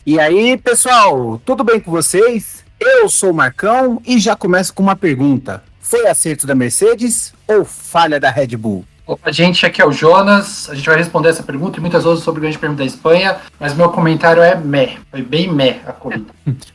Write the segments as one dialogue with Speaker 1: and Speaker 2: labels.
Speaker 1: E aí, pessoal, tudo bem com vocês? Eu sou o Marcão e já começo com uma pergunta. Foi acerto da Mercedes ou falha da Red Bull?
Speaker 2: Opa, gente, aqui é o Jonas. A gente vai responder essa pergunta e muitas outras sobre o Grande Prêmio da Espanha, mas meu comentário é meh. Foi bem meh a corrida.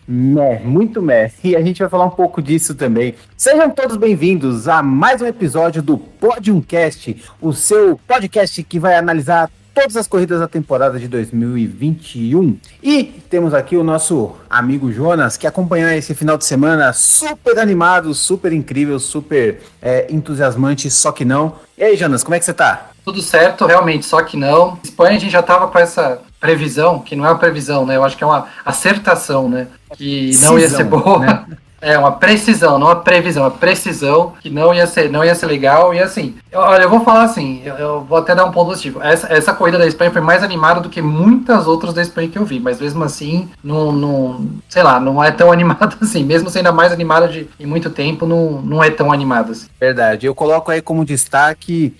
Speaker 1: Meh, muito meh. E a gente vai falar um pouco disso também. Sejam todos bem-vindos a mais um episódio do Podiumcast, o seu podcast que vai analisar todas as corridas da temporada de 2021. E temos aqui o nosso amigo Jonas, que acompanhou esse final de semana super animado, super incrível, super entusiasmante, só que não. E aí, Jonas, como é que você tá?
Speaker 2: Tudo certo, realmente, só que não. Espanha a gente já tava com essa previsão, que não é uma previsão, né? Eu acho que é uma acertação, né? Que não ia ser boa. Né? É uma precisão, não uma previsão, uma precisão que não ia ser legal. E assim, olha, eu vou falar assim, eu vou até dar um ponto positivo. Essa corrida da Espanha foi mais animada do que muitas outras da Espanha que eu vi, mas mesmo assim, sei lá, não é tão animada assim. Mesmo sendo a mais animada em muito tempo, não é tão animada assim.
Speaker 1: Verdade, eu coloco aí como destaque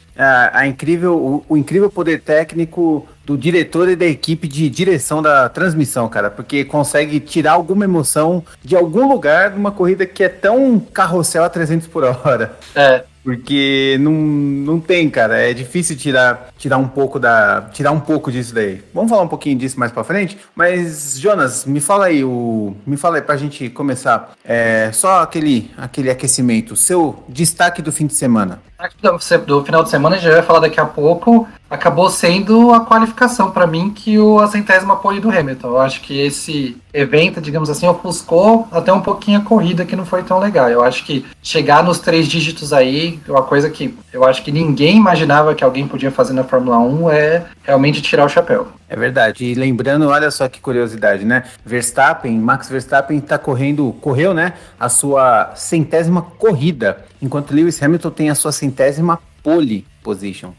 Speaker 1: o incrível poder técnico do diretor e da equipe de direção da transmissão, cara, porque consegue tirar alguma emoção de algum lugar numa corrida que é tão carrossel a 300 por hora. Porque não tem, cara, é difícil tirar um pouco disso daí. Vamos falar um pouquinho disso mais pra frente, mas Jonas, me fala aí pra gente começar, só aquele aquecimento, seu destaque do fim de semana.
Speaker 2: Do final de semana, a gente já vai falar daqui a pouco, acabou sendo a qualificação para mim que a 100ª pole do Hamilton. Eu acho que esse evento, digamos assim, ofuscou até um pouquinho a corrida, que não foi tão legal. Eu acho que chegar nos 3 dígitos aí, uma coisa que eu acho que ninguém imaginava que alguém podia fazer na Fórmula 1, é realmente tirar o chapéu.
Speaker 1: É verdade, e lembrando, olha só que curiosidade, né? Max Verstappen correu, né, a sua 100ª corrida, enquanto Lewis Hamilton tem a sua 100ª pole position.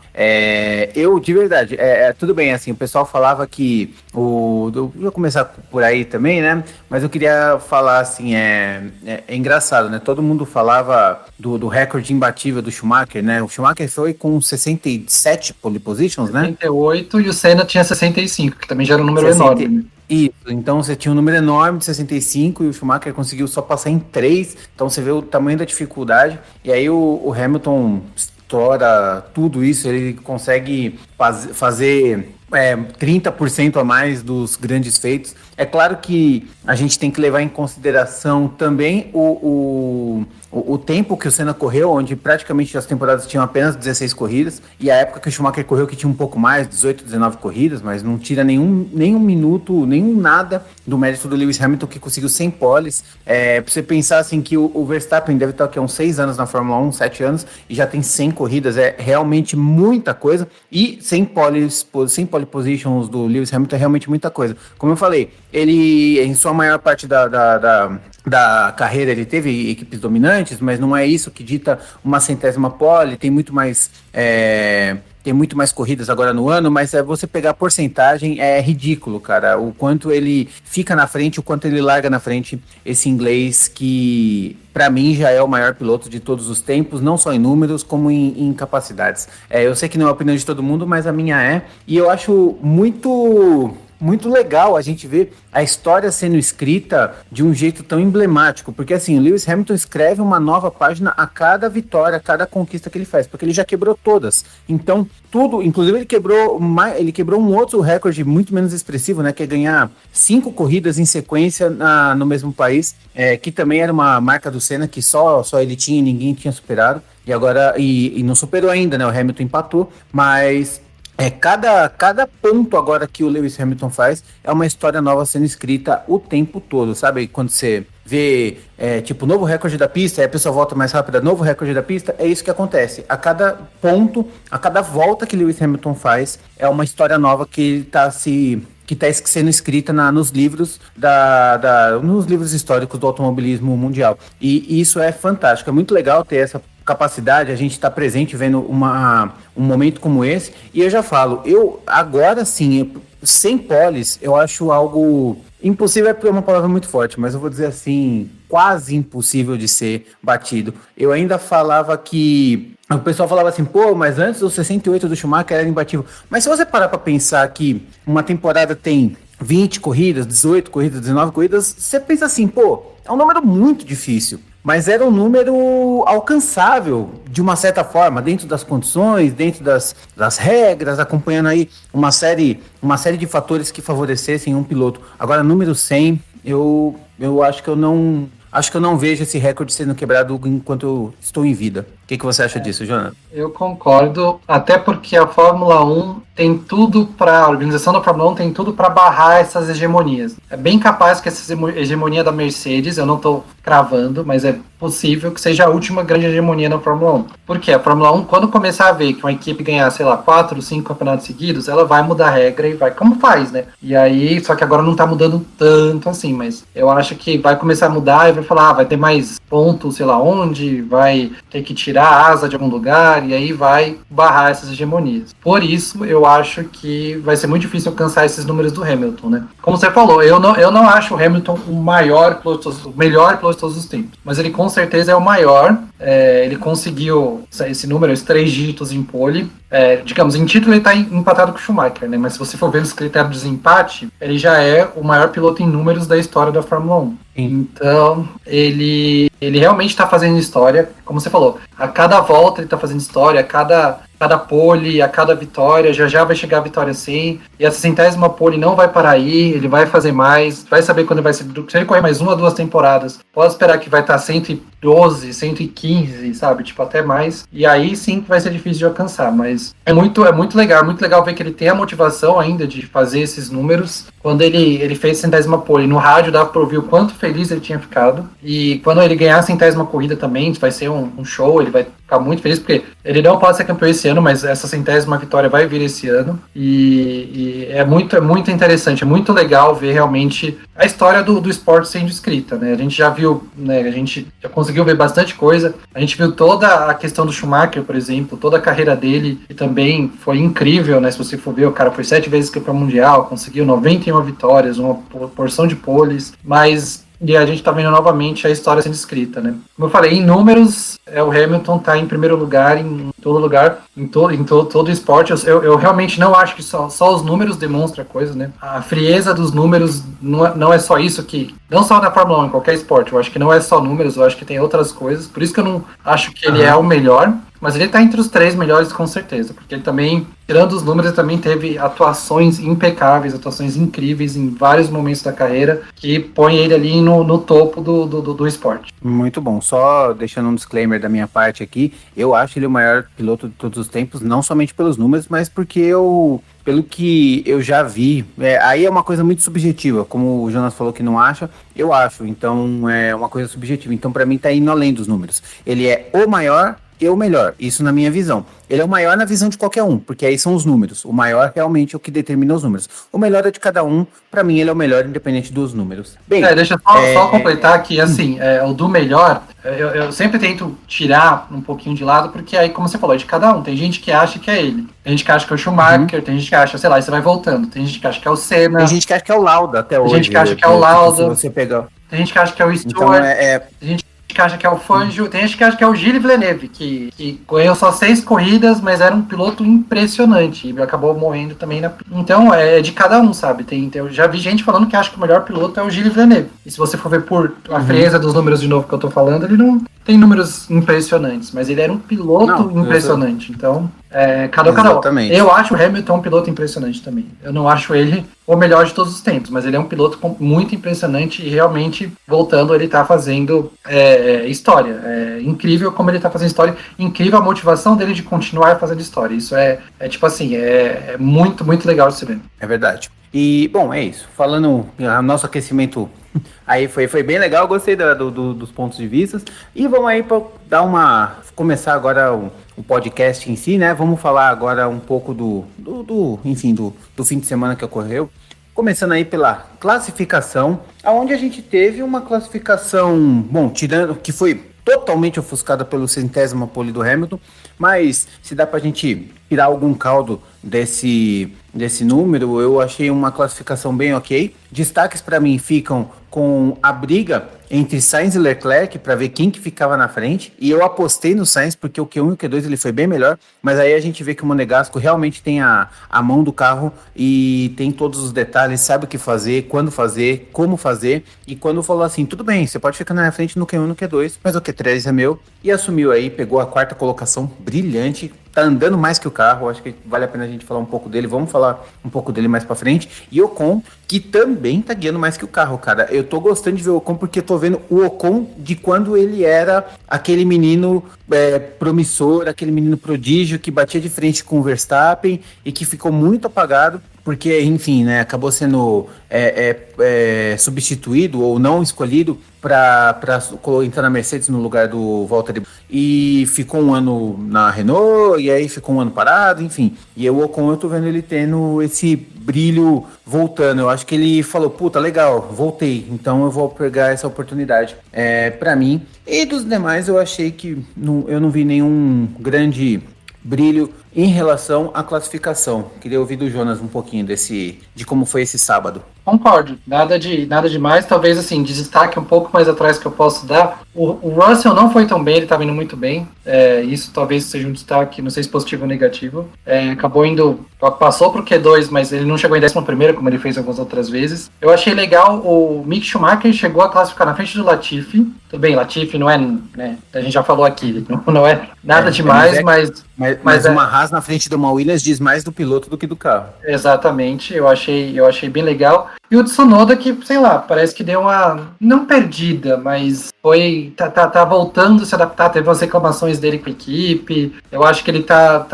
Speaker 1: Eu, de verdade, tudo bem, assim, o pessoal falava que eu vou começar por aí também, né, mas eu queria falar, assim, é engraçado, né, todo mundo falava do recorde imbatível do Schumacher, né, o Schumacher foi com 67 pole positions, né?
Speaker 2: 68 e o Senna tinha 65, que também já era um número enorme, né?
Speaker 1: Isso, então você tinha um número enorme de 65 e o Schumacher conseguiu só passar em 3, então você vê o tamanho da dificuldade, e aí o Hamilton estoura tudo isso, ele consegue fazer 30% a mais dos grandes feitos. É claro que a gente tem que levar em consideração também o tempo que o Senna correu, onde praticamente as temporadas tinham apenas 16 corridas, e a época que o Schumacher correu que tinha um pouco mais, 18, 19 corridas, mas não tira nenhum minuto, nenhum nada do mérito do Lewis Hamilton, que conseguiu 100 poles. Pra você pensar assim que o Verstappen deve estar aqui há uns 6 anos na Fórmula 1, 7 anos, e já tem 100 corridas, é realmente muita coisa, e 100 pole positions do Lewis Hamilton é realmente muita coisa. Como eu falei, ele, em sua maior parte da carreira, ele teve equipes dominantes, mas não é isso que dita uma 100ª pole, tem muito mais corridas agora no ano, mas você pegar a porcentagem é ridículo, cara, o quanto ele fica na frente, o quanto ele larga na frente esse inglês que, pra mim, já é o maior piloto de todos os tempos, não só em números, como em capacidades. Eu sei que não é a opinião de todo mundo, mas a minha é, e eu acho muito legal a gente ver a história sendo escrita de um jeito tão emblemático, porque assim, o Lewis Hamilton escreve uma nova página a cada vitória, a cada conquista que ele faz, porque ele já quebrou todas. Então, tudo, inclusive ele quebrou um outro recorde muito menos expressivo, né, que é ganhar 5 corridas em sequência no mesmo país, que também era uma marca do Senna que só ele tinha e ninguém tinha superado, e agora, e não superou ainda, né, o Hamilton empatou, mas cada ponto agora que o Lewis Hamilton faz é uma história nova sendo escrita o tempo todo, sabe? Quando você vê, tipo, novo recorde da pista, aí a pessoa volta mais rápida, novo recorde da pista, é isso que acontece. A cada ponto, a cada volta que Lewis Hamilton faz, é uma história nova que está sendo escrita nos livros nos livros históricos do automobilismo mundial. E isso é fantástico, é muito legal ter essa capacidade, a gente está presente vendo um momento como esse, e eu já falo, agora sim, sem poles, eu acho algo impossível, é uma palavra muito forte, mas eu vou dizer assim, quase impossível de ser batido. Eu ainda falava que o pessoal falava assim, pô, mas antes do 68 do Schumacher era imbatível. Mas se você parar para pensar que uma temporada tem 20 corridas, 18 corridas, 19 corridas, você pensa assim, pô, é um número muito difícil. Mas era um número alcançável, de uma certa forma, dentro das condições, dentro das regras, acompanhando aí uma série de fatores que favorecessem um piloto. Agora, número 100, eu acho que eu não vejo esse recorde sendo quebrado enquanto eu estou em vida. O que você acha disso, Jonathan?
Speaker 2: Eu concordo, até porque a Fórmula 1 tem tudo para, a organização da Fórmula 1 tem tudo para barrar essas hegemonias. É bem capaz que essa hegemonia da Mercedes, eu não estou cravando, mas é possível que seja a última grande hegemonia na Fórmula 1. Porque a Fórmula 1, quando começar a ver que uma equipe ganhar, sei lá, 4, 5 campeonatos seguidos, ela vai mudar a regra e vai, como faz, né? E aí, só que agora não tá mudando tanto assim, mas eu acho que vai começar a mudar e vai falar, vai ter mais pontos, sei lá onde, vai ter que tirar a asa de algum lugar, e aí vai barrar essas hegemonias. Por isso, eu acho que vai ser muito difícil alcançar esses números do Hamilton, né? Como você falou, eu não acho o Hamilton o melhor piloto de todos os tempos, mas ele com certeza é o maior. Ele conseguiu esse número, esses 3 dígitos em pole. Digamos, em título ele está empatado com o Schumacher, né? Mas se você for ver os critérios de desempate, ele já é o maior piloto em números da história da Fórmula 1. Então, ele realmente está fazendo história. Como você falou, a cada volta ele está fazendo história, a cada pole, a cada vitória, já vai chegar a vitória 100, e a 60ª pole não vai parar aí, ele vai fazer mais, vai saber quando vai ser, se ele correr mais 1 ou 2 temporadas, pode esperar que vai estar 112, 115, sabe, tipo, até mais, e aí sim que vai ser difícil de alcançar, mas é muito legal ver que ele tem a motivação ainda de fazer esses números. Quando ele fez a 100ª pole, no rádio dava pra ouvir o quanto feliz ele tinha ficado, e quando ele ganhar a 100ª corrida também, vai ser um show, ele vai ficar muito feliz, porque ele não pode ser campeão esse ano, mas essa 100ª vitória vai vir esse ano, e é muito interessante, é muito legal ver realmente a história do esporte sendo escrita, né? A gente já viu, né, a gente já conseguiu ver bastante coisa, a gente viu toda a questão do Schumacher, por exemplo, toda a carreira dele, e também foi incrível, né? Se você for ver, o cara foi 7 vezes campeão mundial, conseguiu 91 vitórias, uma porção de poles, mas... E a gente tá vendo novamente a história sendo escrita, né? Como eu falei, em números, o Hamilton tá em primeiro lugar, em todo lugar, em todo o esporte. Eu realmente não acho que só os números demonstram a coisa, né? A frieza dos números não é só isso que... Não só na Fórmula 1, em qualquer esporte. Eu acho que não é só números, eu acho que tem outras coisas. Por isso que eu não acho que ele é o melhor. Mas ele tá entre os 3 melhores com certeza, porque ele também, tirando os números, ele também teve atuações impecáveis, atuações incríveis em vários momentos da carreira, que põe ele ali no topo do esporte.
Speaker 1: Muito bom, só deixando um disclaimer da minha parte aqui, eu acho ele o maior piloto de todos os tempos, não somente pelos números, mas porque pelo que eu já vi, aí é uma coisa muito subjetiva, como o Jonas falou que não acha, eu acho, então é uma coisa subjetiva, então pra mim tá indo além dos números, ele é o maior e o melhor, isso na minha visão. Ele é o maior na visão de qualquer um, porque aí são os números. O maior realmente é o que determina os números. O melhor é de cada um, pra mim ele é o melhor, independente dos números.
Speaker 2: Bem, deixa eu só completar que, assim, o do melhor, eu sempre tento tirar um pouquinho de lado, porque aí, como você falou, é de cada um. Tem gente que acha que é ele. Tem gente que acha que é o Schumacher, tem gente que acha, sei lá, e você vai voltando. Tem gente que acha que é o Senna.
Speaker 1: Tem gente que acha que é o Lauda até hoje.
Speaker 2: Tem gente que acha que é o Lauda.
Speaker 1: Se você pegar...
Speaker 2: Tem gente que acha que é o Stewart.
Speaker 1: Então,
Speaker 2: Tem gente que acha que é o Fangio, tem gente que acha que é o Gilles Villeneuve, que ganhou só 6 corridas, mas era um piloto impressionante e acabou morrendo também Então é de cada um, sabe? Eu já vi gente falando que acha que o melhor piloto é o Gilles Villeneuve. E se você for ver por a frieza dos números de novo que eu tô falando, ele não tem números impressionantes, mas ele era um piloto impressionante. Então, cada um. Eu acho o Hamilton um piloto impressionante também. Eu não acho ele o melhor de todos os tempos, mas ele é um piloto muito impressionante e realmente, voltando, ele tá fazendo história. É incrível como ele tá fazendo história, incrível a motivação dele de continuar fazendo história. Isso tipo assim, é muito, muito legal de se ver.
Speaker 1: É verdade. E, bom, é isso. Falando, nosso aquecimento aí foi bem legal, gostei dos pontos de vista. E vamos aí para começar agora o podcast em si, né? Vamos falar agora um pouco do fim de semana que ocorreu. Começando aí pela classificação, onde a gente teve uma classificação, bom, tirando que foi totalmente ofuscada pelo 100ª pole do Hamilton, mas se dá pra gente tirar algum caldo desse desse número, eu achei uma classificação bem ok. Destaques para mim ficam com a briga entre Sainz e Leclerc para ver quem que ficava na frente, e eu apostei no Sainz porque o Q1 e o Q2 ele foi bem melhor, mas aí a gente vê que o Monegasco realmente tem a mão do carro e tem todos os detalhes, sabe o que fazer, quando fazer, como fazer, e quando falou assim, tudo bem, você pode ficar na frente no Q1 e no Q2, mas o Q3 é meu, e assumiu aí, pegou a quarta colocação brilhante, tá andando mais que o carro, acho que vale a pena a gente falar um pouco dele, vamos falar um pouco dele mais pra frente, e Ocon, que também tá guiando mais que o carro, cara, eu tô gostando de ver o Ocon porque eu tô vendo o Ocon de quando ele era aquele menino promissor, aquele menino prodígio que batia de frente com o Verstappen e que ficou muito apagado, porque, enfim, né, acabou sendo substituído ou não escolhido para entrar na Mercedes no lugar do Valtteri, e ficou um ano na Renault, e aí ficou um ano parado, enfim. E o Ocon, eu tô vendo ele tendo esse brilho voltando. Eu acho que ele falou, puta, legal, voltei, então eu vou pegar essa oportunidade para mim. E dos demais, eu achei que eu não vi nenhum grande brilho em relação à classificação. Queria ouvir do Jonas um pouquinho de como foi esse sábado.
Speaker 2: Concordo, nada demais, talvez assim, de destaque um pouco mais atrás que eu posso dar, o Russell não foi tão bem, ele estava indo muito bem, isso talvez seja um destaque, não sei se positivo ou negativo, acabou indo, passou pro Q2, mas ele não chegou em 11º, como ele fez algumas outras vezes. Eu achei legal, o Mick Schumacher chegou a classificar na frente do Latifi, tudo bem, Latifi não é, né, a gente já falou aqui, não é nada demais,
Speaker 1: mas uma Haas na frente de uma Williams diz mais do piloto do que do carro.
Speaker 2: Exatamente, eu achei bem legal. E o Tsunoda que, sei lá, parece que deu uma, não perdida, mas tá voltando a se adaptar, teve umas reclamações dele com a equipe, eu acho que ele dá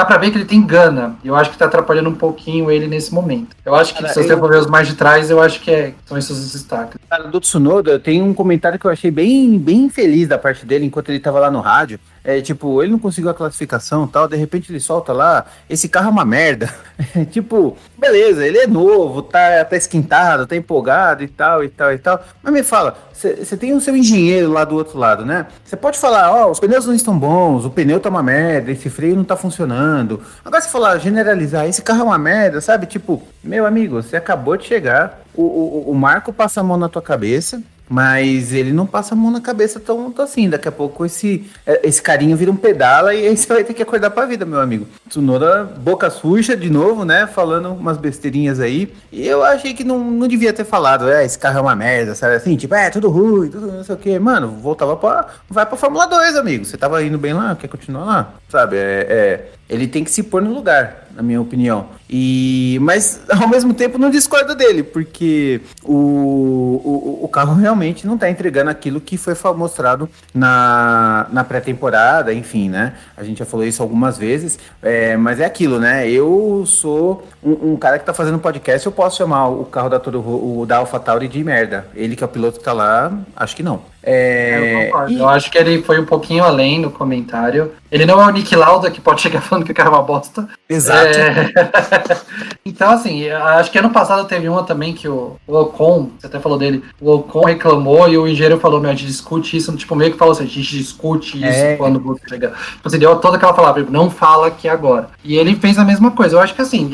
Speaker 2: pra ver que ele tem gana, eu acho que tá atrapalhando um pouquinho ele nesse momento. Eu acho que, se você for ver os mais de trás, eu acho que são esses os destaques.
Speaker 1: Cara, do Tsunoda, tem um comentário que eu achei bem feliz da parte dele, enquanto ele tava lá no rádio, tipo, ele não conseguiu a classificação e tal, de repente ele solta lá, esse carro é uma merda. Tipo, beleza, ele é novo, tá esquentado, tá empolgado e tal. Mas me fala, você tem o seu engenheiro lá do outro lado, né? Você pode falar, os pneus não estão bons, o pneu tá uma merda, esse freio não tá funcionando. Agora você falar, generalizar, esse carro é uma merda, sabe? Tipo, meu amigo, você acabou de chegar, o Marco passa a mão na tua cabeça, mas ele não passa a mão na cabeça tão assim. Daqui a pouco esse carinho vira um pedala e aí você vai ter que acordar pra vida, meu amigo. Tsunoda, boca suja de novo, né? Falando umas besteirinhas aí. E eu achei que não devia ter falado, esse carro é uma merda, sabe? Assim, tipo, tudo ruim, tudo não sei o quê. Mano, vai pra Fórmula 2, amigo. Você tava indo bem lá, quer continuar lá? Sabe? Ele tem que se pôr no lugar, na minha opinião. Mas, ao mesmo tempo, não discordo dele, porque o carro realmente não está entregando aquilo que foi mostrado na pré-temporada, enfim, né? A gente já falou isso algumas vezes, mas é aquilo, né? Eu sou um cara que está fazendo podcast, eu posso chamar o carro da AlphaTauri de merda. Ele que é o piloto que está lá, acho que não.
Speaker 2: Eu concordo. Eu acho que ele foi um pouquinho além no comentário. Ele não é o Nick Lauda, que pode chegar falando que o cara é uma bosta.
Speaker 1: Exato.
Speaker 2: Então, assim, acho que ano passado teve uma também que o Ocon, você até falou dele, o Ocon reclamou e o engenheiro falou, a gente discute isso, tipo, meio que falou assim, a gente discute isso quando você chegar. Você deu toda aquela palavra, não fala aqui agora. E ele fez a mesma coisa. Eu acho que, assim,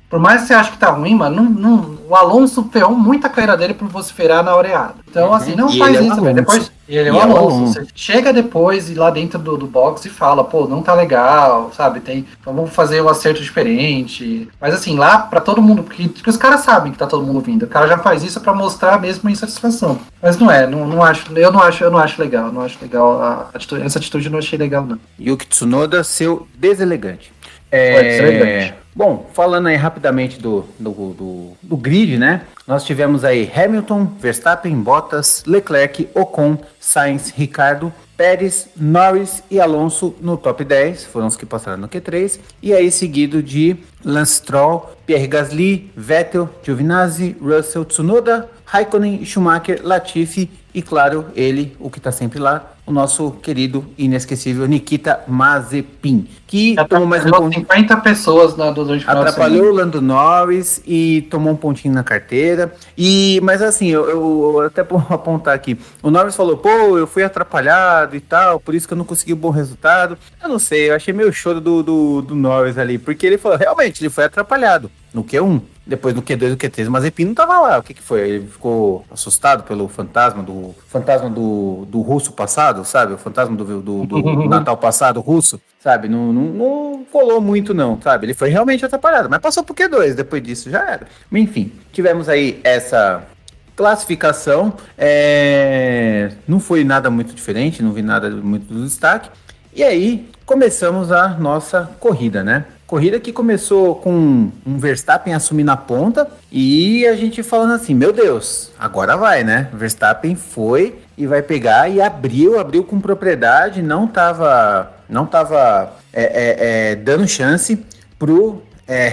Speaker 2: por mais que você ache que tá ruim, mano, o Alonso ferrou muito a carreira dele por vociferar na hora errada. Então, assim, não faz isso, velho. Depois, ele é o Alonso. Você chega depois e lá dentro do box e fala, não tá legal, sabe? Então vamos fazer um acerto diferente. Mas assim, lá pra todo mundo, porque os caras sabem que tá todo mundo vindo. O cara já faz isso pra mostrar mesmo a insatisfação. Mas não acho legal. Não acho legal essa atitude, eu não achei legal, não.
Speaker 1: Yuki Tsunoda, seu deselegante.
Speaker 2: Deselegante.
Speaker 1: Bom, falando aí rapidamente do grid, né? Nós tivemos aí Hamilton, Verstappen, Bottas, Leclerc, Ocon, Sainz, Ricardo, Pérez, Norris e Alonso no top 10, foram os que passaram no Q3, e aí seguido de Lance Stroll, Pierre Gasly, Vettel, Giovinazzi, Russell, Tsunoda, Raikkonen, Schumacher, Latifi e, claro, ele, o que tá sempre lá, o nosso querido e inesquecível Nikita Mazepin, que
Speaker 2: tomou mais 50 pessoas durante o final
Speaker 1: atrapalhou o Lando Norris e tomou um pontinho na carteira. Mas assim, eu até vou apontar aqui, o Norris falou, pô, eu fui atrapalhado e tal, por isso que eu não consegui um bom resultado. Eu não sei, eu achei meio choro do Norris ali, porque ele falou, realmente, ele foi atrapalhado no Q1. Depois no Q2 e no Q3, o Mazepin não tava lá. O que foi? Ele ficou assustado pelo fantasma do russo passado, sabe? O fantasma do Natal passado russo, sabe? Não colou muito não, sabe? Ele foi realmente atrapalhado, mas passou pro Q2, depois disso já era. Enfim, tivemos aí essa classificação. Não foi nada muito diferente, não vi nada muito do destaque. E aí, começamos a nossa corrida, né? Corrida que começou com um Verstappen assumindo a ponta e a gente falando assim, meu Deus, agora vai, né? Verstappen foi e vai pegar e abriu com propriedade, não tava dando chance pro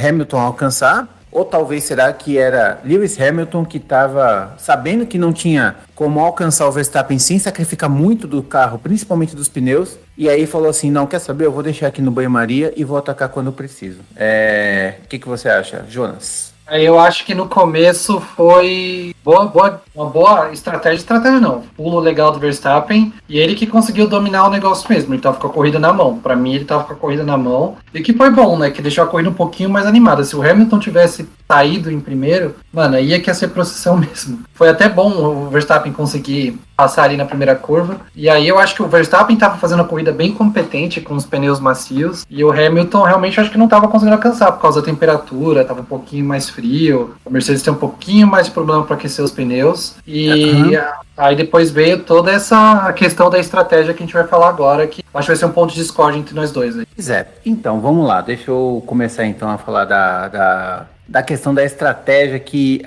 Speaker 1: Hamilton alcançar. Ou talvez será que era Lewis Hamilton que estava sabendo que não tinha como alcançar o Verstappen sem sacrificar muito do carro, principalmente dos pneus, e aí falou assim, não, quer saber, eu vou deixar aqui no banho-maria e vou atacar quando eu preciso. O que você acha, Jonas?
Speaker 2: Eu acho que no começo foi uma boa estratégia não, pulo legal do Verstappen, e ele que conseguiu dominar o negócio mesmo, ele tava com a corrida na mão, pra mim ele tava com a corrida na mão, e que foi bom, né, que deixou a corrida um pouquinho mais animada. Se o Hamilton tivesse saído em primeiro, mano, aí ia ser procissão mesmo. Foi até bom o Verstappen conseguir passar ali na primeira curva, e aí eu acho que o Verstappen tava fazendo a corrida bem competente, com os pneus macios, e o Hamilton realmente acho que não tava conseguindo alcançar, por causa da temperatura, tava um pouquinho mais frio, a Mercedes tem um pouquinho mais de problema para aquecer os pneus, e aí depois veio toda essa questão da estratégia que a gente vai falar agora, que acho que vai ser um ponto de discórdia entre nós dois aí.
Speaker 1: Pois é, então vamos lá, deixa eu começar então a falar da questão da estratégia que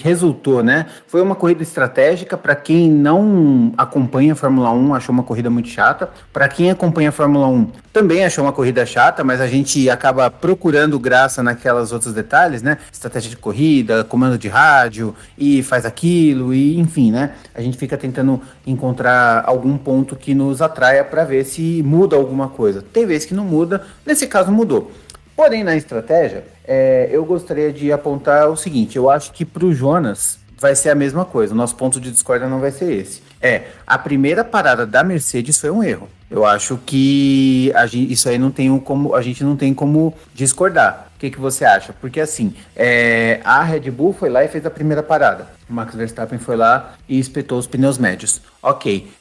Speaker 1: resultou, né? Foi uma corrida estratégica. Para quem não acompanha a Fórmula 1, achou uma corrida muito chata. Para quem acompanha a Fórmula 1, também achou uma corrida chata, mas a gente acaba procurando graça naquelas outros detalhes, né? Estratégia de corrida, comando de rádio, e faz aquilo, e enfim, né? A gente fica tentando encontrar algum ponto que nos atraia para ver se muda alguma coisa. Tem vezes que não muda, nesse caso mudou. Porém, na estratégia, eu gostaria de apontar o seguinte, eu acho que para o Jonas vai ser a mesma coisa, o nosso ponto de discórdia não vai ser esse. A primeira parada da Mercedes foi um erro. Eu acho que isso aí a gente não tem como discordar. O que você acha? Porque assim, a Red Bull foi lá e fez a primeira parada. O Max Verstappen foi lá e espetou os pneus médios. Ok.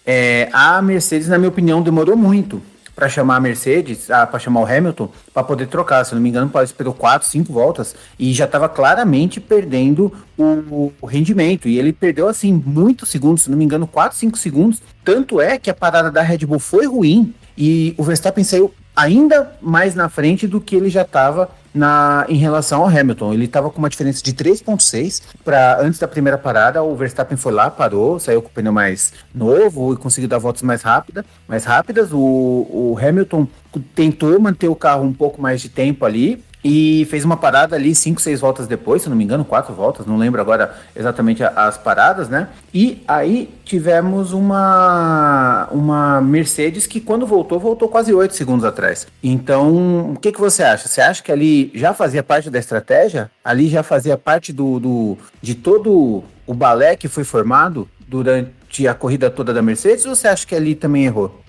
Speaker 1: A Mercedes, na minha opinião, demorou muito para chamar a Mercedes, para chamar o Hamilton, para poder trocar. Se eu não me engano, esperou 4, 5 voltas e já estava claramente perdendo o rendimento. E ele perdeu, assim, muitos segundos, se não me engano, 4, 5 segundos. Tanto é que a parada da Red Bull foi ruim e o Verstappen saiu ainda mais na frente do que ele já estava em relação ao Hamilton. Ele estava com uma diferença de 3,6 antes da primeira parada. O Verstappen foi lá, parou, saiu com o pneu mais novo e conseguiu dar voltas mais rápidas. O Hamilton tentou manter o carro um pouco mais de tempo ali e fez uma parada ali 5, 6 voltas depois, se não me engano, 4 voltas, não lembro agora exatamente as paradas, né? E aí tivemos uma Mercedes que quando voltou quase 8 segundos atrás. Então, o que você acha? Você acha que ali já fazia parte da estratégia? Ali já fazia parte de todo o balé que foi formado durante a corrida toda da Mercedes, ou você acha que ali também errou?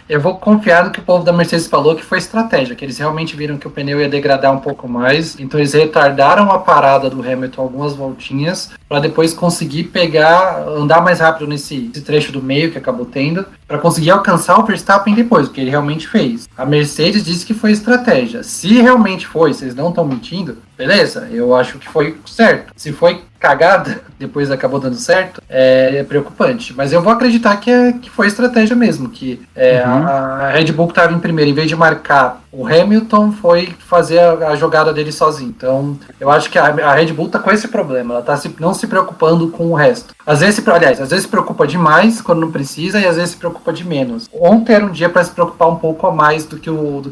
Speaker 2: Eu vou confiar no que o povo da Mercedes falou, que foi estratégia, que eles realmente viram que o pneu ia degradar um pouco mais, então eles retardaram a parada do Hamilton algumas voltinhas, para depois conseguir andar mais rápido nesse trecho do meio que acabou tendo, para conseguir alcançar o Verstappen depois, porque ele realmente fez. A Mercedes disse que foi estratégia. Se realmente foi, vocês não estão mentindo, beleza, eu acho que foi certo. Se foi cagada, depois acabou dando certo, é preocupante. Mas eu vou acreditar que foi estratégia mesmo, que a Red Bull que estava em primeiro, em vez de marcar o Hamilton, foi fazer a jogada dele sozinho. Então, eu acho que a Red Bull tá com esse problema, ela tá não se preocupando com o resto. Às vezes se preocupa demais quando não precisa, e às vezes se preocupa de menos. Ontem era um dia para se preocupar um pouco a mais do que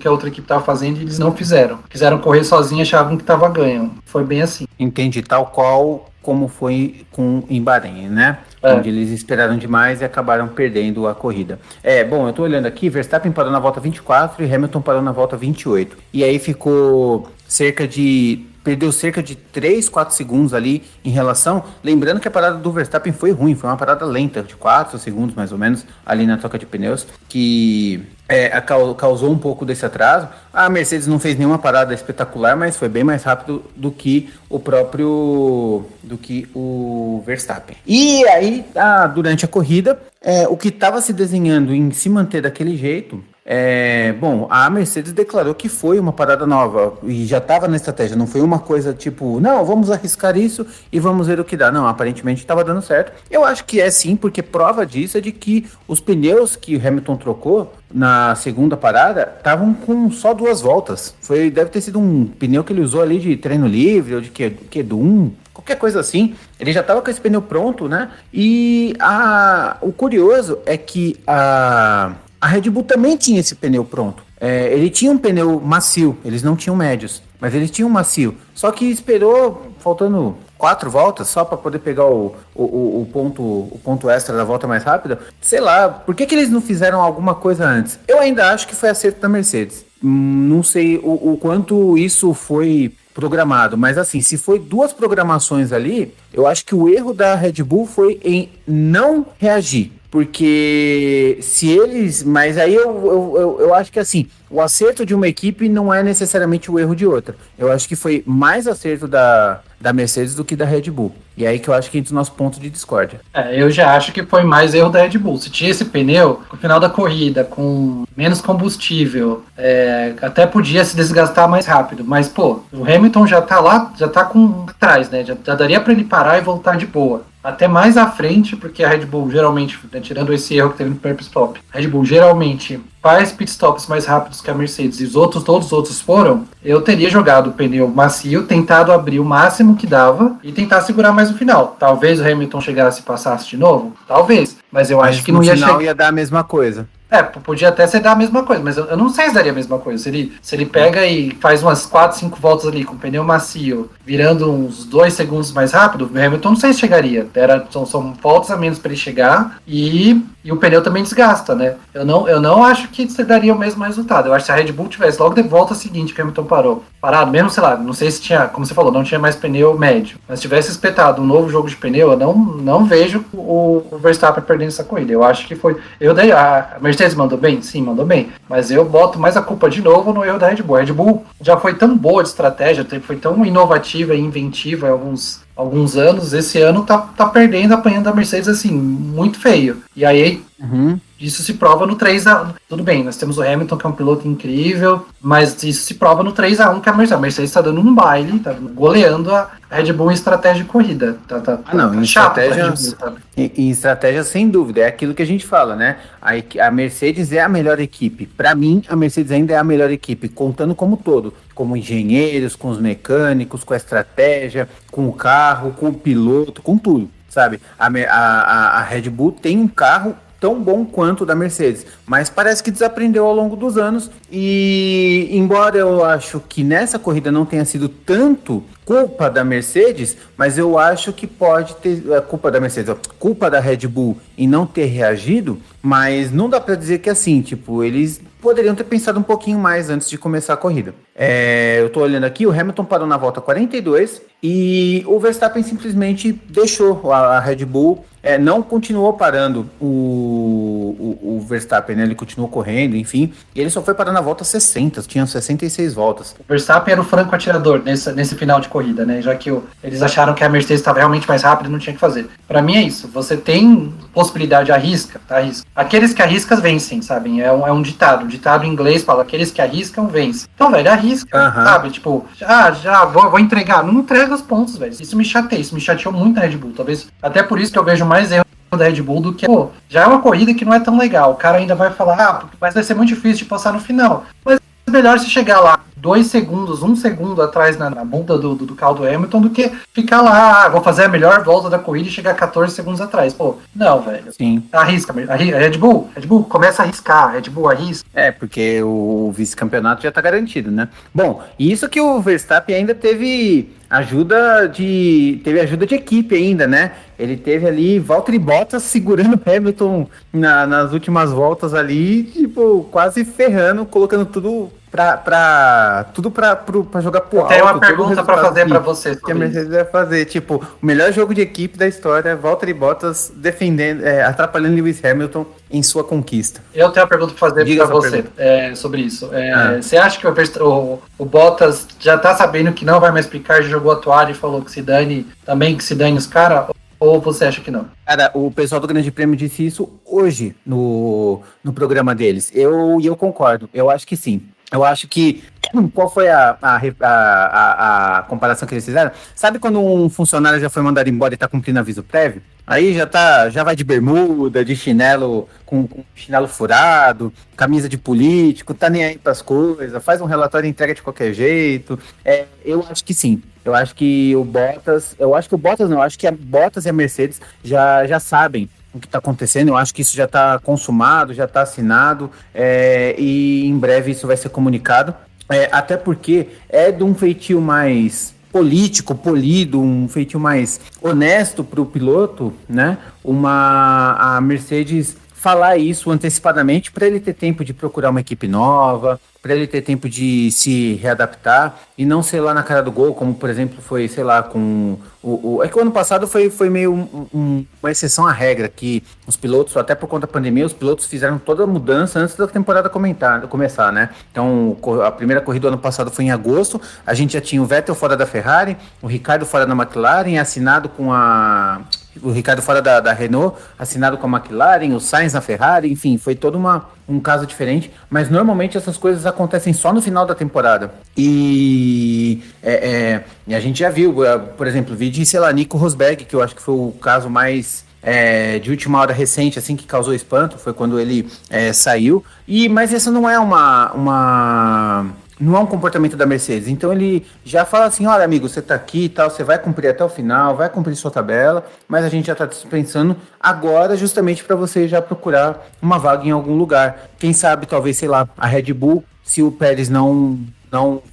Speaker 2: a outra equipe estava fazendo, e eles não fizeram. Quiseram correr sozinho e achavam que estava ganho. Foi bem assim.
Speaker 1: Entendi, tal qual como foi em Bahrein, né? onde eles esperaram demais e acabaram perdendo a corrida. Bom, eu tô olhando aqui, Verstappen parou na volta 24 e Hamilton parou na volta 28. E aí perdeu cerca de 3, 4 segundos ali em relação, lembrando que a parada do Verstappen foi ruim, foi uma parada lenta, de 4 segundos mais ou menos, ali na troca de pneus, que causou um pouco desse atraso. A Mercedes não fez nenhuma parada espetacular, mas foi bem mais rápido do que o Verstappen. E aí, durante a corrida, o que estava se desenhando em se manter daquele jeito, bom, a Mercedes declarou que foi uma parada nova e já estava na estratégia, não foi uma coisa tipo, não, vamos arriscar isso e vamos ver o que dá. Não, aparentemente estava dando certo. Eu acho que é sim, porque prova disso é de que os pneus que o Hamilton trocou na segunda parada estavam com só 2 voltas. Deve ter sido um pneu que ele usou ali de treino livre ou de Q1, qualquer coisa assim. Ele já estava com esse pneu pronto, né? E o curioso é que a Red Bull também tinha esse pneu pronto. Ele tinha um pneu macio, eles não tinham médios, mas eles tinham um macio. Só que esperou, faltando 4 voltas, só para poder pegar o ponto extra da volta mais rápida. Sei lá, por que eles não fizeram alguma coisa antes? Eu ainda acho que foi acerto da Mercedes. Não sei o quanto isso foi programado, mas assim, se foi 2 programações ali, eu acho que o erro da Red Bull foi em não reagir. Porque se eles... Mas aí eu acho que assim, o acerto de uma equipe não é necessariamente o erro de outra. Eu acho que foi mais acerto da Mercedes do que da Red Bull. E aí que eu acho que entra o nosso ponto de discórdia.
Speaker 2: Eu já acho que foi mais erro da Red Bull. Se tinha esse pneu, no final da corrida, com menos combustível, até podia se desgastar mais rápido. Mas, pô, o Hamilton já tá lá, já tá atrás, né? Já daria pra ele parar e voltar de boa. Até mais à frente, porque a Red Bull geralmente, né, tirando esse erro que teve no primeiro stop, a Red Bull geralmente faz pitstops mais rápidos que a Mercedes e todos os outros foram, eu teria jogado o pneu macio, tentado abrir o máximo que dava e tentar segurar mais no final. Talvez o Hamilton chegasse e passasse de novo? Talvez, mas eu acho que não ia chegar.
Speaker 1: No final ia dar a mesma coisa.
Speaker 2: Podia até ser dar a mesma coisa, mas eu não sei se daria a mesma coisa. Se ele pega e faz umas 4, 5 voltas ali com pneu macio, virando uns 2 segundos mais rápido, o Hamilton não sei se chegaria. São voltas a menos para ele chegar e o pneu também desgasta, né? Eu não acho que você daria o mesmo resultado. Eu acho que se a Red Bull tivesse logo de volta seguinte que o Hamilton parado, mesmo, sei lá, não sei se tinha, como você falou, não tinha mais pneu médio, mas se tivesse espetado um novo jogo de pneu, eu não vejo o Verstappen perdendo essa corrida. Eu acho que foi... A Mercedes mandou bem? Sim, mandou bem. Mas eu boto mais a culpa de novo no erro da Red Bull. A Red Bull já foi tão boa de estratégia, foi tão inovativa e inventiva há alguns anos. Esse ano tá perdendo, apanhando a Mercedes assim, muito feio. E aí... Isso se prova no 3-1. Tudo bem, nós temos o Hamilton, que é um piloto incrível, mas isso se prova no 3-1, que a Mercedes está dando um baile, tá goleando a Red Bull em estratégia de corrida.
Speaker 1: Em estratégia, sem dúvida, é aquilo que a gente fala, né? A Mercedes é a melhor equipe. Para mim, a Mercedes ainda é a melhor equipe, contando como todo, como engenheiros, com os mecânicos, com a estratégia, com o carro, com o piloto, com tudo, sabe? A Red Bull tem um carro tão bom quanto o da Mercedes, mas parece que desaprendeu ao longo dos anos e, embora eu acho que nessa corrida não tenha sido tanto culpa da Mercedes, mas eu acho que pode ter culpa da Red Bull em não ter reagido, mas não dá para dizer que é assim, tipo, eles poderiam ter pensado um pouquinho mais antes de começar a corrida. Eu tô olhando aqui, o Hamilton parou na volta 42 e o Verstappen simplesmente deixou a Red Bull, não continuou parando o Verstappen, né? Ele continuou correndo, enfim, e ele só foi parar na volta 60, tinha 66 voltas.
Speaker 2: O Verstappen era o franco atirador nesse final de corrida, né? Já que eles acharam que a Mercedes estava realmente mais rápida e não tinha o que fazer. Pra mim é isso, você tem possibilidade, arrisca. Aqueles que arriscam vencem, sabe? É um ditado em inglês fala, aqueles que arriscam vencem. Então, velho, arrisca, sabe? Tipo, já vou entregar. Não entrega os pontos, velho. Isso me chateou muito na Red Bull. Talvez, até por isso que eu vejo mais erro da Red Bull do que, já é uma corrida que não é tão legal. O cara ainda vai falar, mas vai ser muito difícil de passar no final. Mas é melhor se chegar lá 2 segundos, 1 segundo atrás na bunda do carro do Hamilton do que ficar lá, vou fazer a melhor volta da corrida e chegar 14 segundos atrás. Pô, não, velho.
Speaker 1: Sim.
Speaker 2: Arrisca. Red Bull, começa a arriscar. Red Bull arrisca.
Speaker 1: Porque o vice-campeonato já tá garantido, né? Bom, isso que o Verstappen ainda teve ajuda de equipe ainda, né? Ele teve ali Valtteri Bottas segurando Hamilton nas últimas voltas ali, tipo, quase ferrando, colocando tudo pra jogar pro alto.
Speaker 2: Tem uma pergunta pra fazer pra você.
Speaker 1: Que a Mercedes vai fazer, tipo, o melhor jogo de equipe da história, Valtteri Bottas defendendo, atrapalhando Lewis Hamilton em sua conquista.
Speaker 2: Eu tenho uma pergunta pra fazer pra você sobre isso. Você acha que o Bottas já tá sabendo que não vai mais picar, já jogou a toalha e falou que se dane os caras? Ou você acha que não?
Speaker 1: Cara, o pessoal do Grande Prêmio disse isso hoje no programa deles. Eu concordo, eu acho que sim. Eu acho que... Qual foi a comparação que eles fizeram? Sabe quando um funcionário já foi mandado embora e tá cumprindo aviso prévio? Aí já vai de bermuda, de chinelo, com chinelo furado, camisa de político, tá nem aí pras coisas, faz um relatório e entrega de qualquer jeito. Eu acho que sim. Eu acho que o Bottas e a Mercedes já sabem o que está acontecendo. Eu acho que isso já está consumado, já está assinado, e em breve isso vai ser comunicado. Até porque é de um feitio mais político, polido, um feitio mais honesto para o piloto, né? A Mercedes falar isso antecipadamente para ele ter tempo de procurar uma equipe nova, para ele ter tempo de se readaptar e não ser lá na cara do gol, como por exemplo foi, sei lá, com é que o ano passado foi meio uma exceção à regra, que os pilotos, até por conta da pandemia, os pilotos fizeram toda a mudança antes da temporada começar, né? Então, a primeira corrida do ano passado foi em agosto, a gente já tinha o Vettel fora da Ferrari, o Ricardo fora da McLaren, assinado com o Ricardo fora da Renault, assinado com a McLaren, o Sainz na Ferrari, enfim, foi todo um caso diferente, mas normalmente essas coisas acontecem só no final da temporada. E a gente já viu, por exemplo, vídeo de, sei lá, Nico Rosberg, que eu acho que foi o caso mais de última hora recente, assim, que causou espanto, foi quando ele saiu. Mas isso não é não é um comportamento da Mercedes. Então ele já fala assim, olha amigo, você tá aqui e tal, você vai cumprir até o final, vai cumprir sua tabela, mas a gente já tá dispensando agora justamente para você já procurar uma vaga em algum lugar. Quem sabe, talvez, sei lá, a Red Bull, se o Pérez não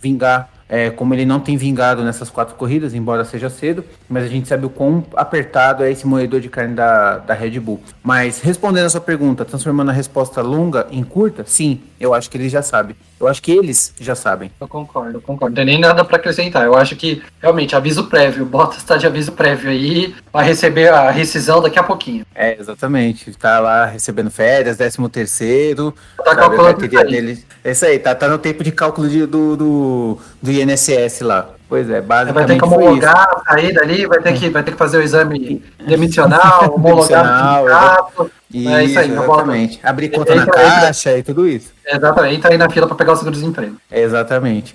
Speaker 1: vingar, como ele não tem vingado nessas 4 corridas, embora seja cedo, mas a gente sabe o quão apertado é esse moedor de carne da Red Bull. Mas respondendo a sua pergunta, transformando a resposta longa em curta, sim, eu acho que eles já sabem. Eu acho que eles já sabem.
Speaker 2: Eu concordo. Não tem nem nada para acrescentar. Eu acho que, realmente, aviso prévio. O Bottas está de aviso prévio aí, vai receber a rescisão daqui a pouquinho.
Speaker 1: Exatamente. Tá lá recebendo férias, 13º.
Speaker 2: Tá calculando isso aí.
Speaker 1: Dele. É isso aí, tá no tempo de cálculo do INSS lá. Pois é, basicamente
Speaker 2: vai ter que homologar a saída ali, vai ter que fazer o exame demissional, homologar o sindicato.
Speaker 1: Isso aí, exatamente. Abrir conta na caixa e tudo isso.
Speaker 2: Exatamente, entra aí na fila para pegar o seguro-desemprego.
Speaker 1: Exatamente.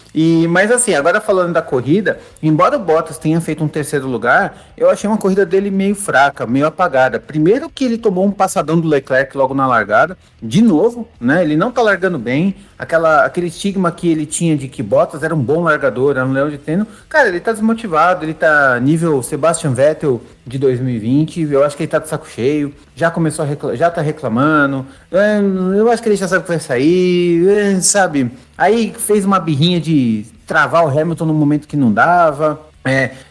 Speaker 1: Mas assim, agora falando da corrida, embora o Bottas tenha feito um 3º lugar, eu achei uma corrida dele meio fraca, meio apagada. Primeiro que ele tomou um passadão do Leclerc logo na largada, de novo, né? Ele não tá largando bem, aquele estigma que ele tinha de que Bottas era um bom largador, era um leão de treino. Cara, ele tá desmotivado, ele tá nível Sebastian Vettel de 2020, eu acho que ele tá de saco cheio, já começou já tá reclamando, eu acho que ele já sabe que vai sair, sabe? Aí fez uma birrinha de travar o Hamilton no momento que não dava.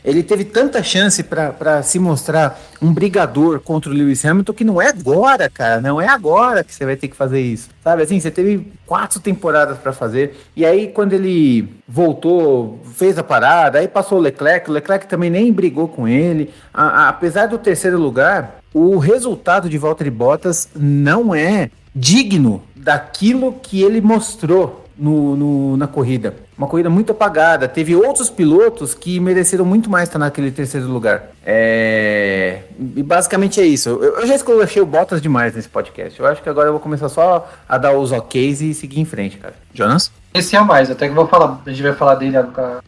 Speaker 1: Ele teve tanta chance para se mostrar um brigador contra o Lewis Hamilton que não é agora, cara, não é agora que você vai ter que fazer isso, sabe? Assim, você teve 4 temporadas para fazer, e aí quando ele voltou, fez a parada, aí passou o Leclerc também nem brigou com ele, apesar do 3º lugar, o resultado de Valtteri Bottas não é digno daquilo que ele mostrou na corrida. Uma corrida muito apagada. Teve outros pilotos que mereceram muito mais estar naquele 3º lugar. E basicamente é isso. Eu já esculachei o Bottas demais nesse podcast. Eu acho que agora eu vou começar só a dar os oks e seguir em frente, cara. Jonas?
Speaker 2: Esse é mais, até que eu vou falar. A gente vai falar dele.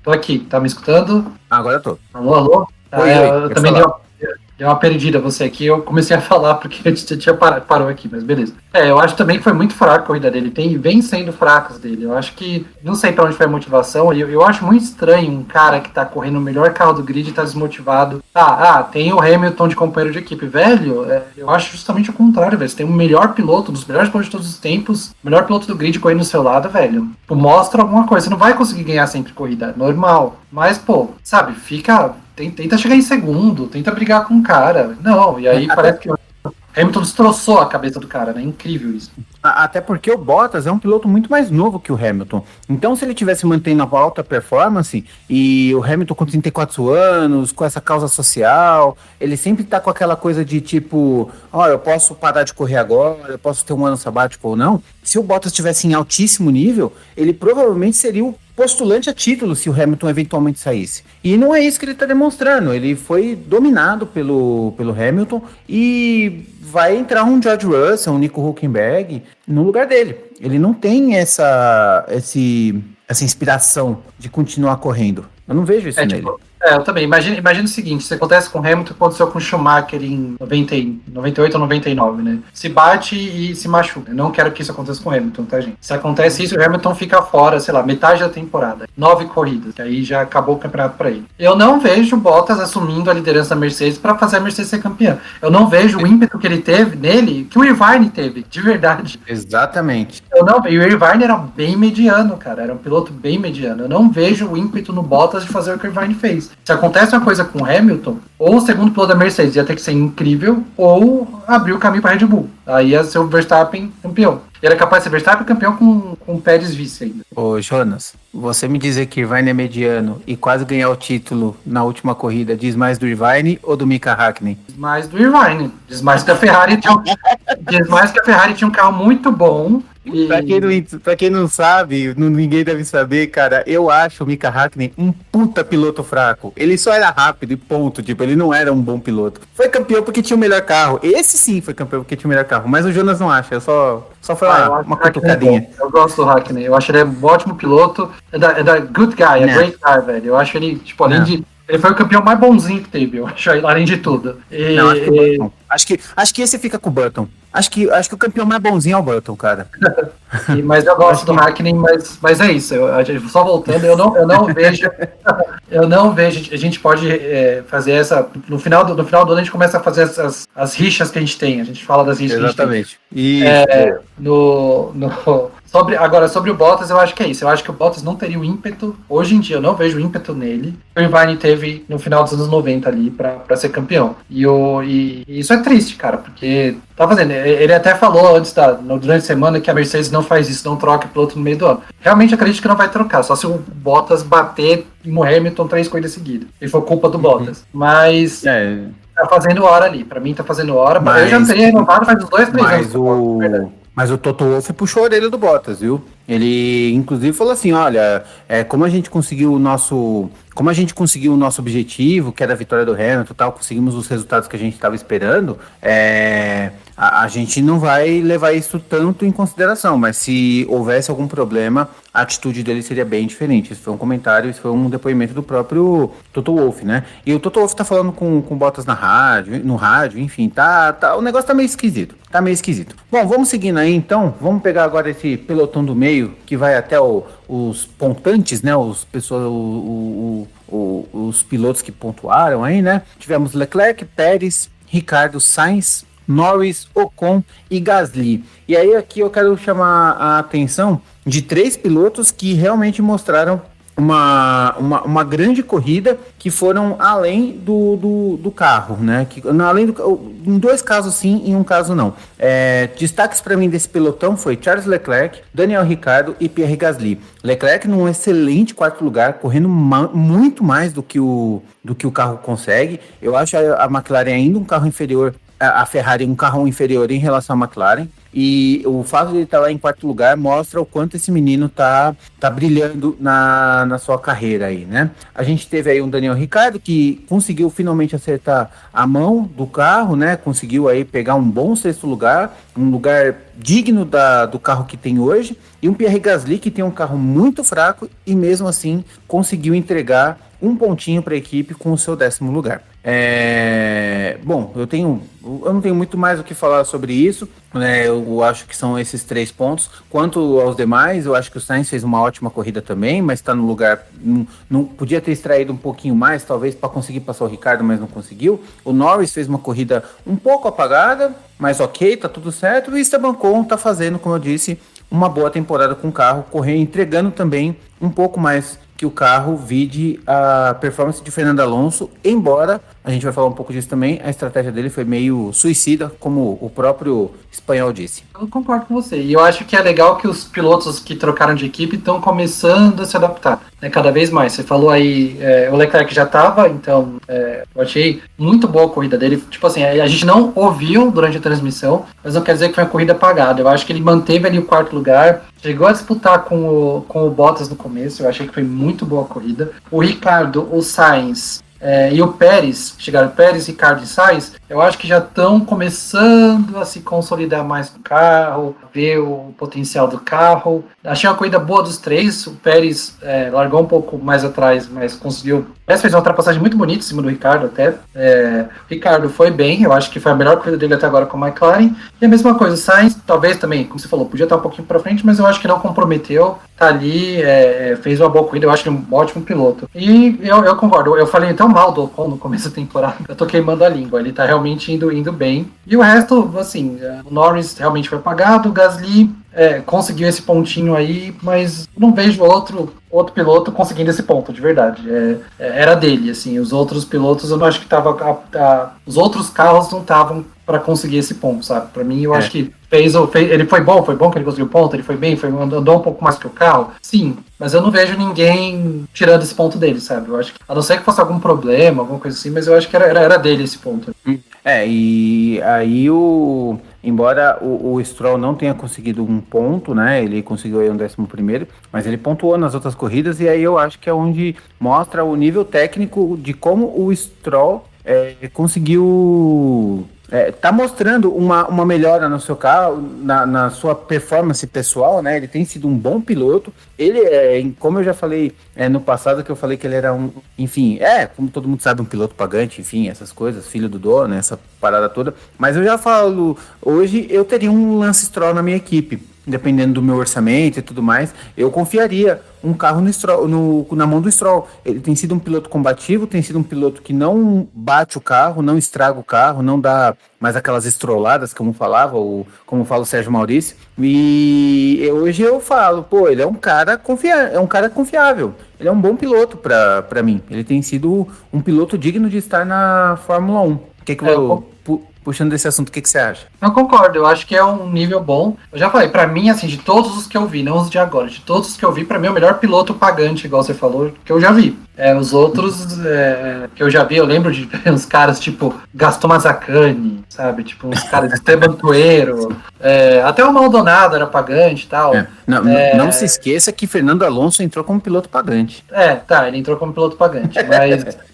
Speaker 2: Tô aqui, tá me escutando?
Speaker 1: Agora eu tô.
Speaker 2: Alô?
Speaker 1: Oi,
Speaker 2: eu também deu uma perdida você aqui, eu comecei a falar porque a gente tinha parou aqui, mas beleza. Eu acho também que foi muito fraca a corrida dele, vem sendo fracas dele, eu acho que, não sei pra onde foi a motivação, eu acho muito estranho um cara que tá correndo o melhor carro do grid e tá desmotivado. Tem o Hamilton de companheiro de equipe, velho, eu acho justamente o contrário, velho, você tem o melhor piloto, dos melhores pilotos de todos os tempos, o melhor piloto do grid correndo do seu lado, velho, mostra alguma coisa, você não vai conseguir ganhar sempre corrida, normal, mas, pô, sabe, fica tenta chegar em segundo, tenta brigar com o cara. Não, e aí parece que o Hamilton destroçou a cabeça do cara, né? Incrível isso.
Speaker 1: Até porque o Bottas é um piloto muito mais novo que o Hamilton. Então, se ele tivesse mantendo a alta performance e o Hamilton com 34 anos, com essa causa social, ele sempre tá com aquela coisa de tipo, eu posso parar de correr agora, eu posso ter um ano sabático ou não. Se o Bottas estivesse em altíssimo nível, ele provavelmente seria o postulante a título se o Hamilton eventualmente saísse. E não é isso que ele está demonstrando. Ele foi dominado pelo Hamilton e vai entrar um George Russell, um Nico Hülkenberg no lugar dele. Ele não tem essa inspiração de continuar correndo. Eu não vejo isso nele.
Speaker 2: Eu também. Imagina o seguinte, se acontece com o Hamilton, aconteceu com o Schumacher em 98 ou 99, né? Se bate e se machuca. Eu não quero que isso aconteça com o Hamilton, tá, gente? Se acontece isso, o Hamilton fica fora, sei lá, metade da temporada. 9 corridas, que aí já acabou o campeonato pra ele. Eu não vejo o Bottas assumindo a liderança da Mercedes pra fazer a Mercedes ser campeã. Eu não vejo o ímpeto que ele teve nele, que o Irvine teve, de verdade.
Speaker 1: Exatamente.
Speaker 2: E o Irvine era bem mediano, cara. Era um piloto bem mediano. Eu não vejo o ímpeto no Bottas de fazer o que o Irvine fez. Se acontece uma coisa com o Hamilton, ou o segundo piloto da Mercedes ia ter que ser incrível, ou abrir o caminho para Red Bull. Aí ia ser o Verstappen campeão. E era capaz de ser Verstappen campeão com o Pérez vice ainda.
Speaker 1: Ô, Jonas, você me dizer que Irvine é mediano e quase ganhar o título na última corrida diz mais do Irvine ou do Mika Hakkinen?
Speaker 2: Diz mais do Irvine. Diz mais que a Ferrari tinha um carro muito bom.
Speaker 1: Pra quem não sabe, ninguém deve saber, cara, eu acho o Mika Hakkinen um puta piloto fraco. Ele só era rápido e ponto, tipo, ele não era um bom piloto. Foi campeão porque tinha o melhor carro. Esse sim foi campeão porque tinha o melhor carro, mas o Jonas não acha, só foi uma cutucadinha.
Speaker 2: Eu gosto do Hakkinen, eu acho ele um ótimo piloto, é da good guy, great guy, velho. Eu acho ele, tipo, além de... Ele foi o campeão mais bonzinho que teve, eu acho, além de tudo.
Speaker 1: Acho que esse fica com o Button. Acho que o campeão mais bonzinho é o Button, cara.
Speaker 2: Mas eu gosto do Hakkinen, mas é isso. Só voltando, eu não vejo. Eu não vejo. A gente pode fazer essa. No final do ano a gente começa a fazer as rixas que a gente tem. A gente fala das rixas.
Speaker 1: Exatamente.
Speaker 2: Que a gente tem. Sobre o Bottas, eu acho que é isso. Eu acho que o Bottas não teria o ímpeto. Hoje em dia, eu não vejo ímpeto nele. O Irvine teve no final dos anos 90 ali pra ser campeão. E isso é triste, cara, porque tá fazendo. Ele até falou antes, durante a semana, que a Mercedes não faz isso, não troca piloto no meio do ano. Realmente acredito que não vai trocar, só se o Bottas bater no Hamilton 3 corridas seguidas. E foi culpa do Bottas. Mas. Tá fazendo hora ali. Pra mim, tá fazendo hora. Eu já teria renovado faz uns 2, 3 anos.
Speaker 1: Mas o Toto Wolff puxou a orelha do Bottas, viu? Ele, inclusive, falou assim, olha, como a gente conseguiu o nosso objetivo, que era a vitória do Hamilton e tal, conseguimos os resultados que a gente estava esperando, a gente não vai levar isso tanto em consideração, mas se houvesse algum problema, a atitude dele seria bem diferente. Isso foi um comentário, isso foi um depoimento do próprio Toto Wolff, né? E o Toto Wolff tá falando com o Bottas no rádio, enfim, o negócio tá meio esquisito. Bom, vamos seguindo aí, então. Vamos pegar agora esse pelotão do meio, que vai até os pontantes, né? Os pilotos que pontuaram aí, né? Tivemos Leclerc, Pérez, Ricardo, Sainz, Norris, Ocon e Gasly. E aí aqui eu quero chamar a atenção de 3 pilotos que realmente mostraram uma grande corrida, que foram além do carro, né? Em 2 casos sim, em um caso não. Destaques para mim desse pelotão foi Charles Leclerc, Daniel Ricciardo e Pierre Gasly. Leclerc num excelente 4º lugar, correndo muito mais do que o carro consegue. Eu acho a McLaren ainda um carro inferior, a Ferrari um carro inferior em relação à McLaren. E o fato de ele estar lá em 4º lugar mostra o quanto esse menino tá brilhando na sua carreira aí, né? A gente teve aí um Daniel Ricciardo que conseguiu finalmente acertar a mão do carro, né? Conseguiu aí pegar um bom 6º lugar, um lugar digno do carro que tem hoje. E um Pierre Gasly que tem um carro muito fraco e mesmo assim conseguiu entregar um pontinho para a equipe com o seu 10º lugar. Bom, eu não tenho muito mais o que falar sobre isso, né? Eu acho que são esses 3 pontos. Quanto aos demais, eu acho que o Sainz fez uma ótima corrida também, mas está no lugar, não podia ter extraído um pouquinho mais, talvez para conseguir passar o Ricardo, mas não conseguiu. O Norris fez uma corrida um pouco apagada, mas ok, tá tudo certo. E o Esteban Ocon tá fazendo, como eu disse, uma boa temporada com o carro, entregando também um pouco mais que o carro vide a performance de Fernando Alonso, embora, a gente vai falar um pouco disso também, a estratégia dele foi meio suicida, como o próprio espanhol disse.
Speaker 2: Eu concordo com você. E eu acho que é legal que os pilotos que trocaram de equipe estão começando a se adaptar, né, cada vez mais. Você falou aí, o Leclerc já estava, então eu achei muito boa a corrida dele. Tipo assim, a gente não ouviu durante a transmissão, mas não quer dizer que foi uma corrida apagada. Eu acho que ele manteve ali o quarto lugar, chegou a disputar com o Bottas no começo, eu achei que foi muito boa a corrida. O Ricardo, o Sainz e o Pérez, chegaram Pérez, Ricardo e Sainz, eu acho que já estão começando a se consolidar mais no carro, ver o potencial do carro. Achei uma corrida boa dos três, o Pérez largou um pouco mais atrás, mas conseguiu. Essa fez uma ultrapassagem muito bonita em cima do Ricardo até. O Ricardo foi bem, eu acho que foi a melhor corrida dele até agora com a McLaren. E a mesma coisa, o Sainz, talvez também, como você falou, podia estar um pouquinho para frente, mas eu acho que não comprometeu. Tá ali, fez uma boa corrida, eu acho ele um ótimo piloto. E eu concordo, eu falei tão mal do Ocon no começo da temporada, eu tô queimando a língua, ele tá realmente indo bem. E o resto, assim, o Norris realmente foi apagado, o Gasly conseguiu esse pontinho aí, mas não vejo outro piloto conseguindo esse ponto, de verdade. Era dele, assim, os outros pilotos, eu não acho que os outros carros não estavam para conseguir esse ponto, sabe? Para mim, eu acho que ele foi bom que ele conseguiu o ponto, ele foi bem, andou um pouco mais que o carro, sim, mas eu não vejo ninguém tirando esse ponto dele, sabe? Eu acho que, a não ser que fosse algum problema, alguma coisa assim, mas eu acho que era dele esse ponto.
Speaker 1: E aí embora o Stroll não tenha conseguido um ponto, né? Ele conseguiu aí um 11º, mas ele pontuou nas outras corridas, e aí eu acho que é onde mostra o nível técnico de como o Stroll conseguiu. Tá mostrando uma melhora no seu carro, na sua performance pessoal, né? Ele tem sido um bom piloto. Ele como eu já falei no passado, que eu falei que ele era enfim, como todo mundo sabe, um piloto pagante, enfim, essas coisas, filho do dono, essa parada toda. Mas eu já falo, hoje eu teria um Lance Stroll na minha equipe. Dependendo do meu orçamento e tudo mais, eu confiaria um carro na mão do Stroll. Ele tem sido um piloto combativo, tem sido um piloto que não bate o carro, não estraga o carro, não dá mais aquelas estroladas, como fala o Sérgio Maurício. E hoje eu falo, ele é um cara confiável. Ele é um bom piloto para mim. Ele tem sido um piloto digno de estar na Fórmula 1. Puxando desse assunto, o que você acha?
Speaker 2: Eu concordo, eu acho que é um nível bom. Eu já falei, pra mim, assim, de todos os que eu vi, não os de agora, de todos os que eu vi, pra mim é o melhor piloto pagante, igual você falou, que eu já vi. Os outros que eu já vi, eu lembro de uns caras tipo Gaston Mazzacani, sabe? Tipo, uns caras de Esteban Tuero, até o Maldonado era pagante e tal.
Speaker 1: Não se esqueça que Fernando Alonso entrou como piloto pagante.
Speaker 2: Ele entrou como piloto pagante,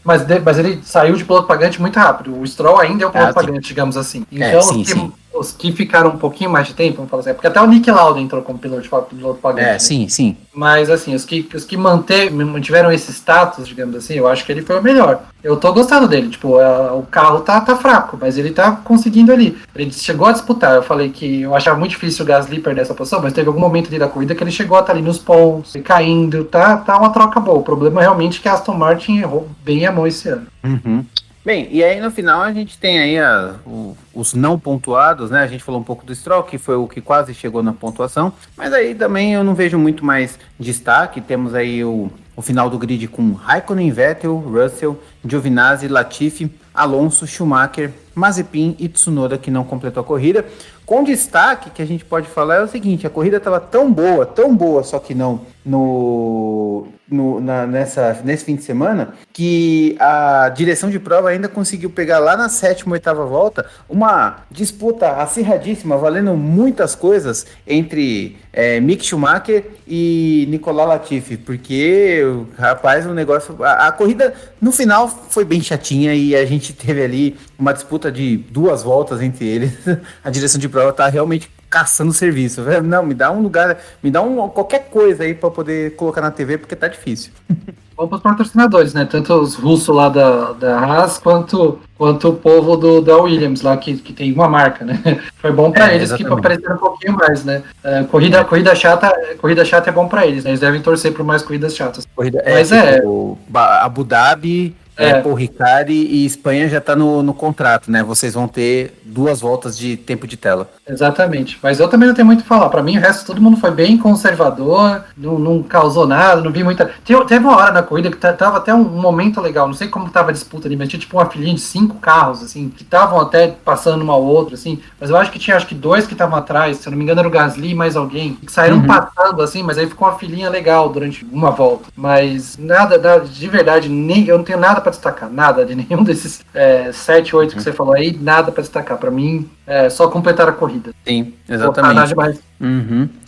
Speaker 2: mas ele saiu de piloto pagante muito rápido. O Stroll ainda é um piloto pagante, digamos assim. Então, os que ficaram um pouquinho mais de tempo, vamos falar assim, porque até o Nick Lauda entrou como piloto pagante.
Speaker 1: Sim.
Speaker 2: Mas, assim, os que mantiveram esse status, digamos assim, eu acho que ele foi o melhor. Eu tô gostando dele, tipo, o carro tá fraco, mas ele tá conseguindo ali. Ele chegou a disputar, eu falei que eu achava muito difícil o Gasly perder essa posição, mas teve algum momento ali da corrida que ele chegou a estar ali nos pontos, caindo, tá uma troca boa. O problema é realmente que a Aston Martin errou bem a mão esse ano.
Speaker 1: Uhum. Bem, e aí no final a gente tem aí os não pontuados, né? A gente falou um pouco do Stroll, que foi o que quase chegou na pontuação, mas aí também eu não vejo muito mais destaque. Temos aí o final do grid com Raikkonen, Vettel, Russell, Giovinazzi, Latifi, Alonso, Schumacher, Mazepin e Tsunoda, que não completou a corrida. Com destaque, que a gente pode falar é o seguinte: a corrida estava tão boa, só que não nesse fim de semana, que a direção de prova ainda conseguiu pegar lá na 7ª, 8ª volta uma disputa acirradíssima, valendo muitas coisas entre Mick Schumacher e Nicolas Latifi, porque, rapaz, o negócio, a corrida no final foi bem chatinha e a gente teve ali uma disputa de 2 voltas entre eles. A direção de prova tá realmente caçando serviço. Não, me dá um lugar, qualquer coisa aí para poder colocar na TV, porque tá difícil.
Speaker 2: Vamos para os patrocinadores, né? Tanto os russos lá da Haas, quanto o povo da Williams lá, que tem uma marca, né? Foi bom para eles, exatamente, que apareceram um pouquinho mais, né? Corrida chata é bom para eles, né? Eles devem torcer por mais corridas chatas.
Speaker 1: Abu Dhabi, Paul Ricard e Espanha já tá no contrato, né? Vocês vão ter 2 voltas de tempo de tela.
Speaker 2: Exatamente, mas eu também não tenho muito o que falar. Pra mim, o resto todo mundo foi bem conservador, não causou nada, não vi muita. Teve uma hora na corrida que tava até um momento legal, não sei como tava a disputa ali, mas tinha tipo uma filinha de 5 carros, assim, que estavam até passando um ao outro, assim, mas eu acho que tinha 2 que estavam atrás, se eu não me engano era o Gasly e mais alguém, que saíram passando, assim, mas aí ficou uma filinha legal durante uma volta. Mas nada de verdade, eu não tenho nada pra destacar, nada de nenhum desses 7, 8 que você falou aí, nada pra destacar. Pra mim, só completar a corrida.
Speaker 1: Sim, exatamente.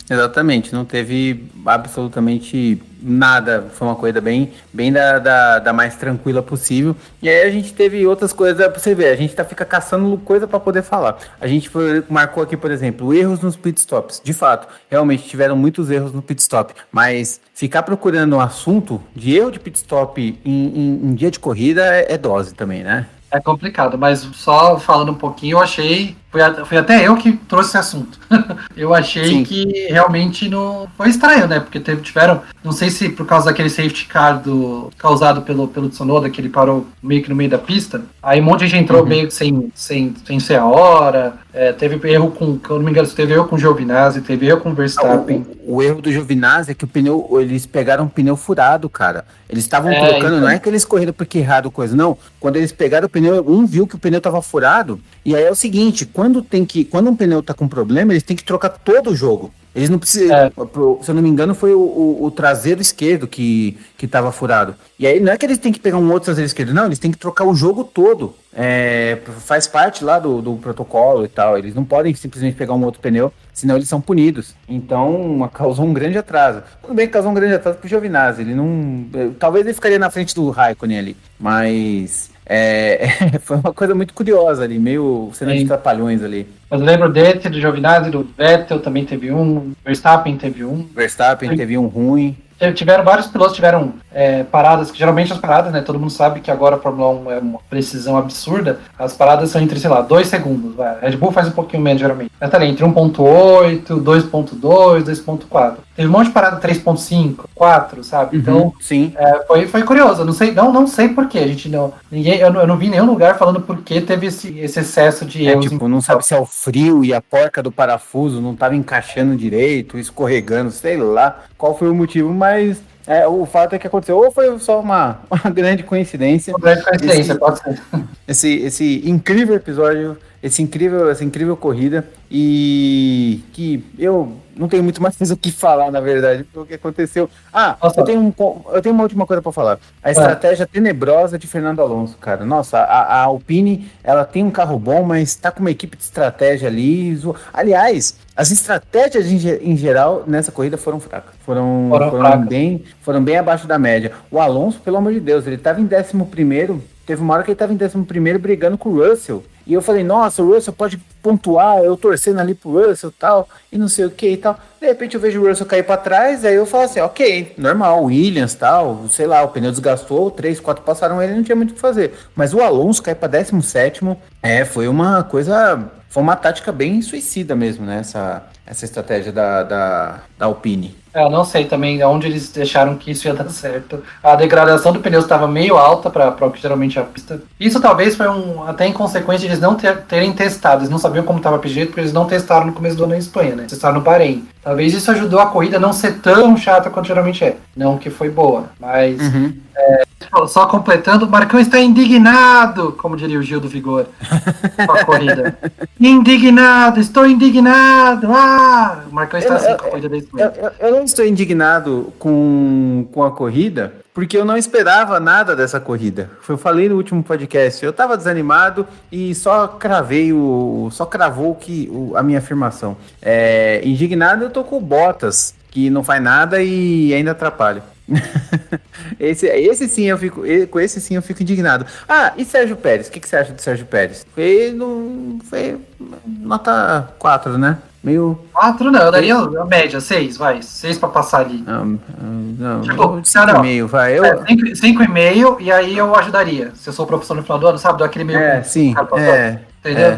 Speaker 1: Exatamente, não teve absolutamente nada, foi uma corrida bem da mais tranquila possível. E aí a gente teve outras coisas pra você ver, a gente fica caçando coisa para poder falar. A gente marcou aqui, por exemplo, erros nos pitstops. De fato, realmente tiveram muitos erros no pitstop, mas ficar procurando um assunto de erro de pitstop em dia de corrida é dose também, né?
Speaker 2: É complicado, mas só falando um pouquinho, eu achei. Foi até eu que trouxe esse assunto. Eu achei que realmente não foi estranho, né? Porque tiveram. Não sei se por causa daquele safety car causado pelo Tsunoda, que ele parou meio que no meio da pista. Aí um monte de gente entrou meio que sem ser a hora. Teve erro com. Se eu não me engano, teve erro com o Giovinazzi, teve erro com o Verstappen.
Speaker 1: O erro do Giovinazzi é que o pneu. Eles pegaram um pneu furado, cara. Eles estavam trocando, então... não é que eles correram porque erraram coisa, não. Quando eles pegaram o pneu, um viu que o pneu estava furado. E aí é o seguinte, quando um pneu tá com problema, eles têm que trocar todo o jogo. Eles não precisam. Se eu não me engano, foi o traseiro esquerdo que tava furado. E aí não é que eles têm que pegar um outro traseiro esquerdo, não, eles têm que trocar o jogo todo. Faz parte lá do protocolo e tal. Eles não podem simplesmente pegar um outro pneu, senão eles são punidos. Então causou um grande atraso. Tudo bem que causou um grande atraso pro Giovinazzi. Ele não. Talvez ele ficaria na frente do Raikkonen ali. Mas. Foi uma coisa muito curiosa ali, meio cena de trapalhões ali.
Speaker 2: Mas eu lembro desse, do Giovinazzi, do Vettel também teve um, Verstappen teve um.
Speaker 1: Teve um ruim.
Speaker 2: Tiveram vários pilotos, tiveram paradas, que geralmente as paradas, né, todo mundo sabe que agora a Fórmula 1 é uma precisão absurda, as paradas são entre, 2 segundos, vai. A Red Bull faz um pouquinho menos, geralmente. Mas tá ali, entre 1.8, 2.2, 2.4. Teve um monte de parada 3.5, 4, sabe? Então,
Speaker 1: sim.
Speaker 2: Foi curioso, não sei porquê, a gente eu não vi em nenhum lugar falando por que teve esse excesso de erros.
Speaker 1: Não sabe se é o frio e a porca do parafuso não tava encaixando direito, escorregando, sei lá qual foi o motivo, mas o fato é que aconteceu, ou foi só uma grande coincidência.
Speaker 2: Uma grande coincidência, pode ser.
Speaker 1: Esse incrível episódio, essa incrível corrida, e que eu não tenho muito mais coisa o que falar, na verdade, do que aconteceu. Eu tenho uma última coisa para falar. A estratégia tenebrosa de Fernando Alonso, cara. Nossa, a Alpine, ela tem um carro bom, mas tá com uma equipe de estratégia ali. Aliás, as estratégias em geral nessa corrida foram fracas. Foram bem abaixo da média. O Alonso, pelo amor de Deus, ele estava em 11º. Teve uma hora que ele estava em 11º brigando com o Russell. E eu falei, nossa, o Russell pode pontuar, eu torcendo ali pro Russell e tal, e não sei o que e tal. De repente eu vejo o Russell cair para trás, aí eu falo assim, ok, normal, Williams e tal, sei lá, o pneu desgastou, 3, 4 passaram ele, não tinha muito o que fazer. Mas o Alonso cair para 17º, foi uma tática bem suicida mesmo, né, essa estratégia da Alpine.
Speaker 2: Eu não sei também onde eles deixaram que isso ia dar certo. A degradação do pneu estava meio alta para o que geralmente é a pista. Isso talvez foi até em consequência de eles não terem testado. Eles não sabiam como estava a pista, porque eles não testaram no começo do ano em Espanha, né? Testaram no Bahrein. Talvez isso ajudou a corrida a não ser tão chata quanto geralmente é. Não que foi boa, mas... Só completando, o Marcão está indignado, como diria o Gil do Vigor, com a corrida. Indignado, estou indignado. O Marcão está assim com a corrida da Espanha.
Speaker 1: Eu não estou indignado com a corrida, porque eu não esperava nada dessa corrida. Eu falei no último podcast, eu estava desanimado e só cravou a minha afirmação. Indignado eu tô com o Bottas, que não faz nada e ainda atrapalha. esse sim eu fico indignado. E Sérgio Pérez, o que você acha do Sérgio Pérez? Foi nota 4, né?
Speaker 2: 4 não, eu daria a média, 6, vai. 6 pra passar ali.
Speaker 1: Não, 5,5, vai.
Speaker 2: 5,5 e aí eu ajudaria. Se eu sou professor no final do ano, sabe? Do aquele meio.
Speaker 1: Sim. Entendeu?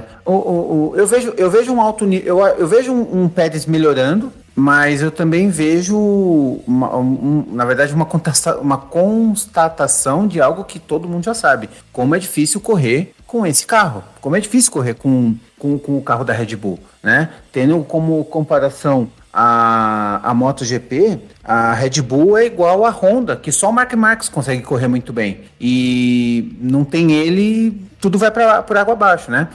Speaker 1: Eu vejo um alto nível. Eu vejo um Pérez melhorando, mas eu também vejo, na verdade, uma constatação de algo que todo mundo já sabe. Como é difícil correr com esse carro. Como é difícil correr com o carro da Red Bull, né? Tendo como comparação a MotoGP, a Red Bull é igual a Honda, que só o Marc Marques consegue correr muito bem. E não tem ele, tudo vai por água abaixo, né?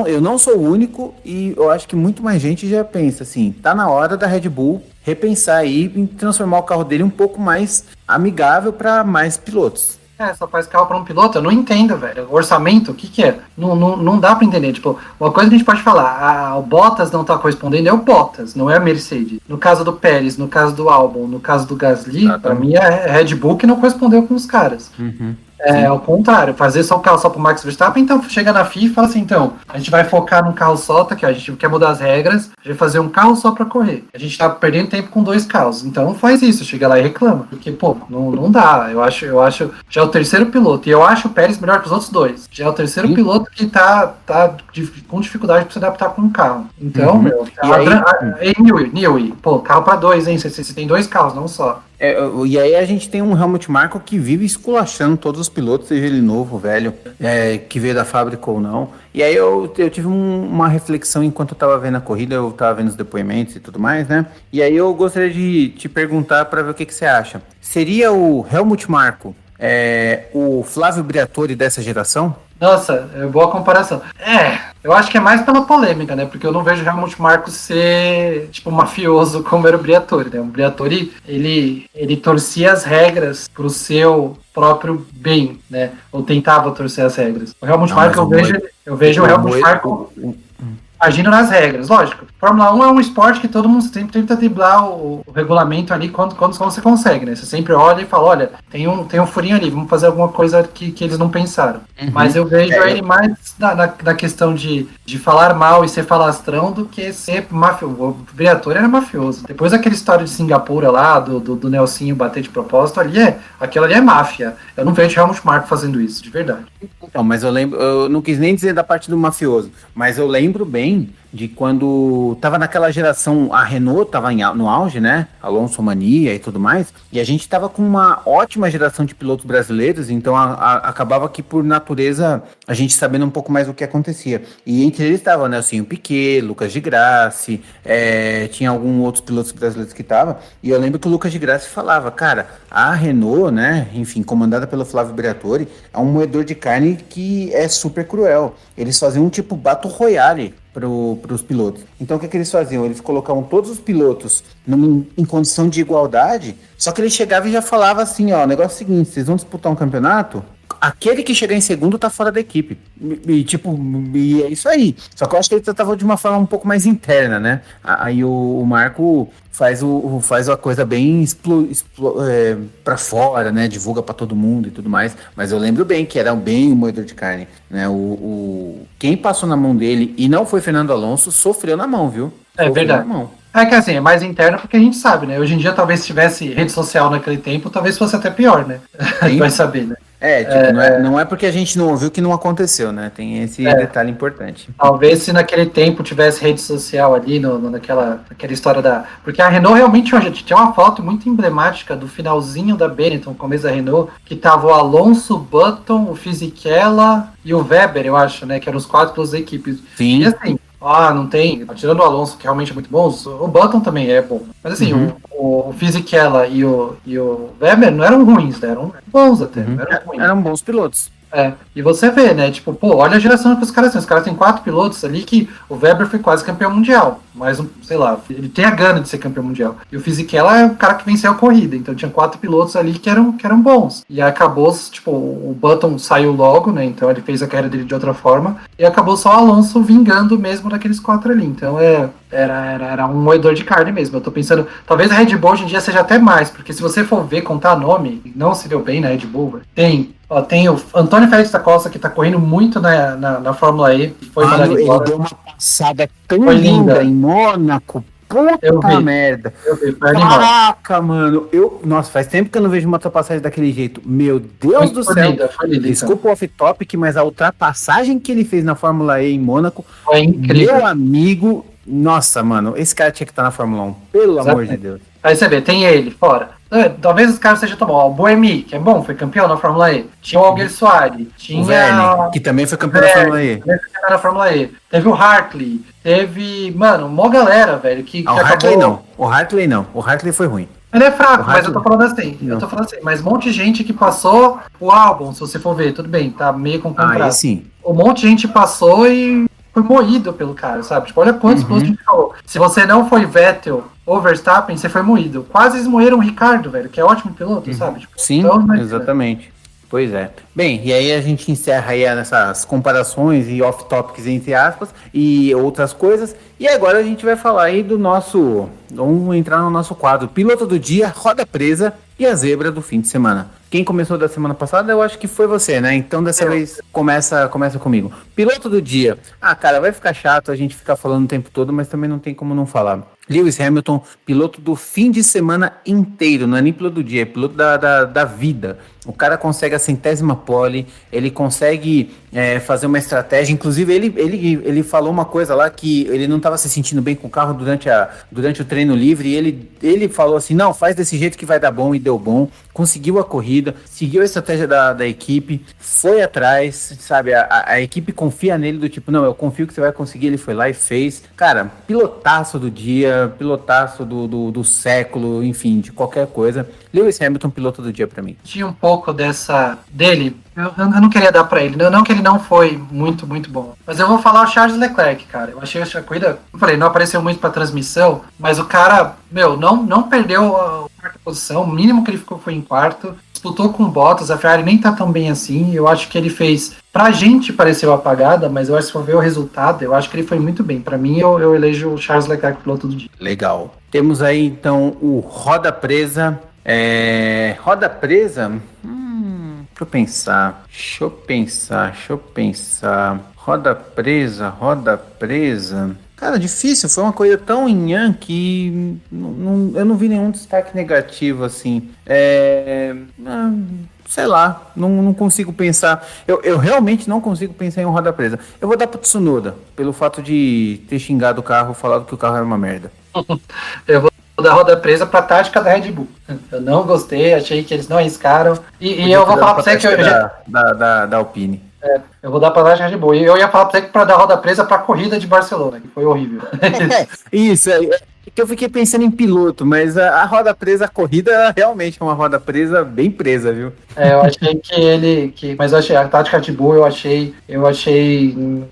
Speaker 1: Eu não sou o único e eu acho que muito mais gente já pensa assim, tá na hora da Red Bull repensar aí em transformar o carro dele um pouco mais amigável para mais pilotos.
Speaker 2: Só faz carro para um piloto? Eu não entendo, velho. O orçamento, o que é? Não dá para entender. Tipo, uma coisa que a gente pode falar, o Bottas não tá correspondendo, é o Bottas, não é a Mercedes. No caso do Pérez, no caso do Albon, no caso do Gasly, para mim é a Red Bull que não correspondeu com os caras.
Speaker 1: Uhum.
Speaker 2: Ao contrário, fazer só o carro só pro Max Verstappen, então chega na FIA e fala assim, então, a gente vai focar num carro só, tá aqui, ó, a gente quer mudar as regras, a gente vai fazer um carro só pra correr. A gente tá perdendo tempo com 2 carros, então faz isso, chega lá e reclama. Porque, pô, não dá, eu acho, já é o terceiro piloto, e eu acho o Pérez melhor que os outros 2. Já é o terceiro piloto que tá com dificuldade pra se adaptar com um carro. Então, Newey, pô, carro pra 2, hein, você tem 2 carros, não só.
Speaker 1: E aí a gente tem um Helmut Marko que vive esculachando todos os pilotos, seja ele novo, velho, que veio da fábrica ou não. E aí eu tive uma reflexão enquanto eu tava vendo a corrida, eu tava vendo os depoimentos e tudo mais, né? E aí eu gostaria de te perguntar para ver o que você acha. Seria o Helmut Marko o Flávio Briatore dessa geração?
Speaker 2: Nossa, boa comparação. Eu acho que é mais pela polêmica, né? Porque eu não vejo o Helmut Marko ser, tipo, mafioso como era o Briatore, né? O Briatore, ele torcia as regras pro seu próprio bem, né? Ou tentava torcer as regras. O Helmut Marko, eu vejo o Helmut Marko agindo nas regras, lógico. Fórmula 1 é um esporte que todo mundo sempre tenta driblar o regulamento ali quando você consegue, né? Você sempre olha e fala, olha, tem um furinho ali, vamos fazer alguma coisa que eles não pensaram. Uhum. Mas eu vejo ele mais na questão de falar mal e ser falastrão do que ser mafioso. O Briatore era mafioso. Depois daquela história de Singapura lá, do Nelsinho bater de propósito, aquilo ali é máfia. Eu não vejo o Helmut Marko fazendo isso, de verdade.
Speaker 1: Então, mas eu não quis nem dizer da parte do mafioso, mas eu lembro bem de quando tava naquela geração, a Renault tava no auge, né? Alonso Mania e tudo mais, e a gente tava com uma ótima geração de pilotos brasileiros, então acabava que por natureza a gente sabendo um pouco mais o que acontecia. E entre eles estavam Nelsinho Piquet, Lucas de Grassi, tinha alguns outros pilotos brasileiros que estavam, e eu lembro que o Lucas de Grassi falava, cara, a Renault, né, enfim, comandada pelo Flávio Briatore, é um moedor de carne que é super cruel. Eles faziam um tipo Battle Royale para os pilotos. Então o que eles faziam? Eles colocavam todos os pilotos em condição de igualdade, só que ele chegava e já falava assim, ó, o negócio é o seguinte, vocês vão disputar um campeonato, aquele que chegar em segundo tá fora da equipe. E é isso aí. Só que eu acho que ele tratava de uma forma um pouco mais interna, né? Aí o Marco faz a coisa bem pra fora, né? Divulga pra todo mundo e tudo mais. Mas eu lembro bem que era bem um moedor de carne, né? Quem passou na mão dele e não foi Fernando Alonso, sofreu na mão, viu?
Speaker 2: É verdade. É que assim, é mais interno porque a gente sabe, né? Hoje em dia, talvez se tivesse rede social naquele tempo, talvez fosse até pior, né? Vai saber, né?
Speaker 1: Não é porque a gente não ouviu que não aconteceu, né? Tem esse detalhe importante.
Speaker 2: Talvez se naquele tempo tivesse rede social ali, naquela história da... Porque a Renault realmente tinha uma foto muito emblemática do finalzinho da Benetton, começo da Renault, que tava o Alonso, o Button, o Fisichella e o Weber, eu acho, né? Que eram os 4 pilotos da equipe.
Speaker 1: Sim.
Speaker 2: E assim... não tem. Tirando o Alonso, que realmente é muito bom, o Button também é bom. Mas assim, o Fisichella e o Weber não eram ruins, né? Eram bons até.
Speaker 1: Eram bons pilotos.
Speaker 2: E você vê, né? Tipo, olha a geração que os caras têm. Os caras têm 4 pilotos ali que o Weber foi quase campeão mundial. Mas, sei lá, ele tem a gana de ser campeão mundial. E o Fisichella é o cara que venceu a corrida. Então tinha 4 pilotos ali que eram bons. E acabou, tipo, o Button saiu logo, né? Então ele fez a carreira dele de outra forma. E acabou só o Alonso vingando mesmo daqueles 4 ali. Então era um moedor de carne mesmo. Eu tô pensando, talvez a Red Bull hoje em dia seja até mais. Porque se você for ver, contar nome, não se deu bem na Red Bull, tem o Antônio Félix da Costa, que tá correndo muito na Fórmula E.
Speaker 1: Ele deu uma passada tão linda em Mônaco. Puta merda. Caraca, mano. Nossa, faz tempo que eu não vejo uma ultrapassagem daquele jeito. Meu Deus do céu. Desculpa o off-topic, mas a ultrapassagem que ele fez na Fórmula E em Mônaco,
Speaker 2: foi incrível.
Speaker 1: Meu amigo, Nossa, mano, esse cara tinha que estar na Fórmula 1, pelo amor de Deus.
Speaker 2: Aí você vê, tem ele, fora. Talvez os caras sejam tão bons. O Buemi, que é bom, foi campeão na Fórmula E. Tinha o Alguersuari. Tinha
Speaker 1: o Verne, que também foi campeão da Fórmula E.
Speaker 2: Também foi campeão da Fórmula E. Teve o Hartley. Teve, mano, mó galera, velho, que
Speaker 1: o Hartley não. O Hartley não. O Hartley foi ruim.
Speaker 2: Ele é fraco, mas eu tô falando assim. Mas um monte de gente que passou o álbum, se você for ver, tudo bem, tá meio com contrato.
Speaker 1: Aí sim.
Speaker 2: Um monte de gente passou e foi moído pelo cara, sabe? Tipo, olha quantos pilotos a gente falou. Se você não foi Vettel ou Verstappen, você foi moído. Quase esmoeram o Ricardo, velho, que é ótimo piloto, sabe? Tipo,
Speaker 1: sim, então, exatamente. Pois é. Bem, e aí a gente encerra aí nessas comparações e off-topics, entre aspas, e outras coisas. E agora a gente vai falar aí do nosso... Vamos entrar no nosso quadro. Piloto do dia, roda presa e a zebra do fim de semana. Quem começou da semana passada, eu acho que foi você, né? Então dessa vez começa comigo. Piloto do dia. Ah, cara, vai ficar chato a gente ficar falando o tempo todo, mas também não tem como não falar. Lewis Hamilton, piloto do fim de semana inteiro, não é nem piloto do dia, é piloto da vida. O cara consegue a 100ª pole, ele consegue fazer uma estratégia, inclusive ele falou uma coisa lá que ele não estava se sentindo bem com o carro durante o treino livre, e ele falou assim, não, faz desse jeito que vai dar bom, e deu bom, conseguiu a corrida, seguiu a estratégia da equipe, foi atrás, sabe, a equipe confia nele do tipo, não, eu confio que você vai conseguir, ele foi lá e fez. Cara, pilotaço do dia, pilotaço do século, enfim, de qualquer coisa. Lewis Hamilton, piloto do dia pra mim.
Speaker 2: Tinha um pouco dele, eu não queria dar pra ele, não que ele não foi muito, muito bom, mas eu vou falar o Charles Leclerc, cara. Eu achei a corrida, eu falei, não apareceu muito pra transmissão, mas o cara, não perdeu a quarta posição, o mínimo que ele ficou foi em quarto, disputou com Bottas, a Ferrari nem tá tão bem assim, eu acho que ele fez, pra gente pareceu apagada, mas eu acho que se for ver o resultado, eu acho que ele foi muito bem. Pra mim, eu elejo o Charles Leclerc piloto do dia.
Speaker 1: Legal. Temos aí, então, o Roda Presa. Roda Presa? Deixa eu pensar. Roda presa. Cara, difícil. Foi uma coisa tão inhã que eu não vi nenhum destaque negativo, assim. Sei lá, não consigo pensar. Eu realmente não consigo pensar em um roda presa. Eu vou dar pro Tsunoda, pelo fato de ter xingado o carro, falado que o carro era uma merda.
Speaker 2: Eu vou dar roda presa pra tática da Red Bull. Eu não gostei, achei que eles não arriscaram. E eu vou falar pra você que eu já...
Speaker 1: Da Alpine.
Speaker 2: Eu vou dar pra tática da Red Bull. E eu ia falar pra você que pra dar roda presa pra corrida de Barcelona, que foi horrível.
Speaker 1: Isso, que eu fiquei pensando em piloto, mas a roda presa, a corrida realmente é uma roda presa, bem presa, viu?
Speaker 2: Eu achei mas eu achei a tática Red Bull, eu achei,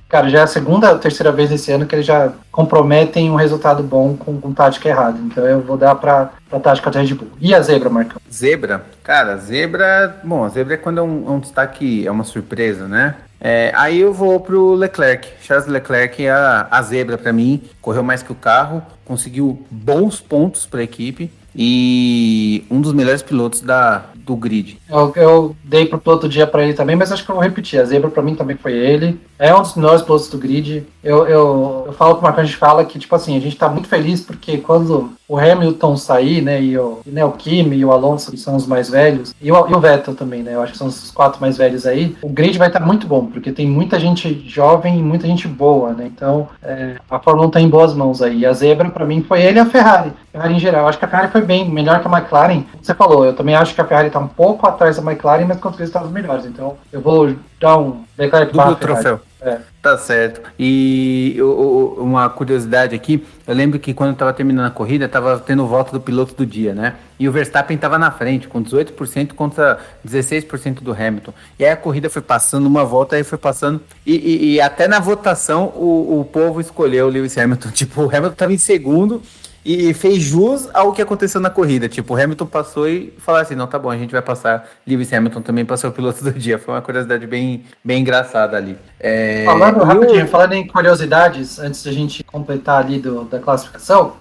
Speaker 2: cara, já é a segunda ou terceira vez esse ano que eles já comprometem um resultado bom com tática errada. Então eu vou dar pra tática da Red Bull. E a zebra, Marcão?
Speaker 1: Zebra? Cara, zebra é quando é um destaque, é uma surpresa, né? Aí eu vou pro Leclerc. Charles Leclerc é a zebra pra mim. Correu mais que o carro, conseguiu bons pontos pra equipe e um dos melhores pilotos do grid.
Speaker 2: Eu dei pro piloto do dia pra ele também, mas acho que eu vou repetir. A zebra pra mim também foi ele. É um dos melhores pilotos do grid. Eu falo com o Marcão, a gente fala que, tipo assim, a gente tá muito feliz porque quando o Hamilton sair, né, e o Kimi e o Alonso, que são os mais velhos, e o Vettel também, né, eu acho que são os 4 mais velhos aí, o grid vai estar muito bom, porque tem muita gente jovem e muita gente boa, né, então a Fórmula 1 tá em boas mãos aí. E a zebra, pra mim, foi ele e a Ferrari em geral. Eu acho que a Ferrari foi bem, melhor que a McLaren. Você falou, eu também acho que a Ferrari tá um pouco atrás da McLaren, mas com certeza tá os melhores, então eu vou dar um Leclerc
Speaker 1: para a troféu. Tá certo. E uma curiosidade aqui, eu lembro que quando eu tava terminando a corrida, tava tendo o voto do piloto do dia, né? E o Verstappen tava na frente, com 18% contra 16% do Hamilton. E aí a corrida foi passando, uma volta, aí foi passando, e até na votação o povo escolheu o Lewis Hamilton. Tipo, o Hamilton tava em segundo, e fez jus ao que aconteceu na corrida. Tipo, o Hamilton passou e falou assim, não, tá bom, a gente vai passar. Lewis Hamilton também passou o piloto do dia. Foi uma curiosidade bem engraçada ali.
Speaker 2: Falando rapidinho, falando em curiosidades, antes da gente completar ali da classificação,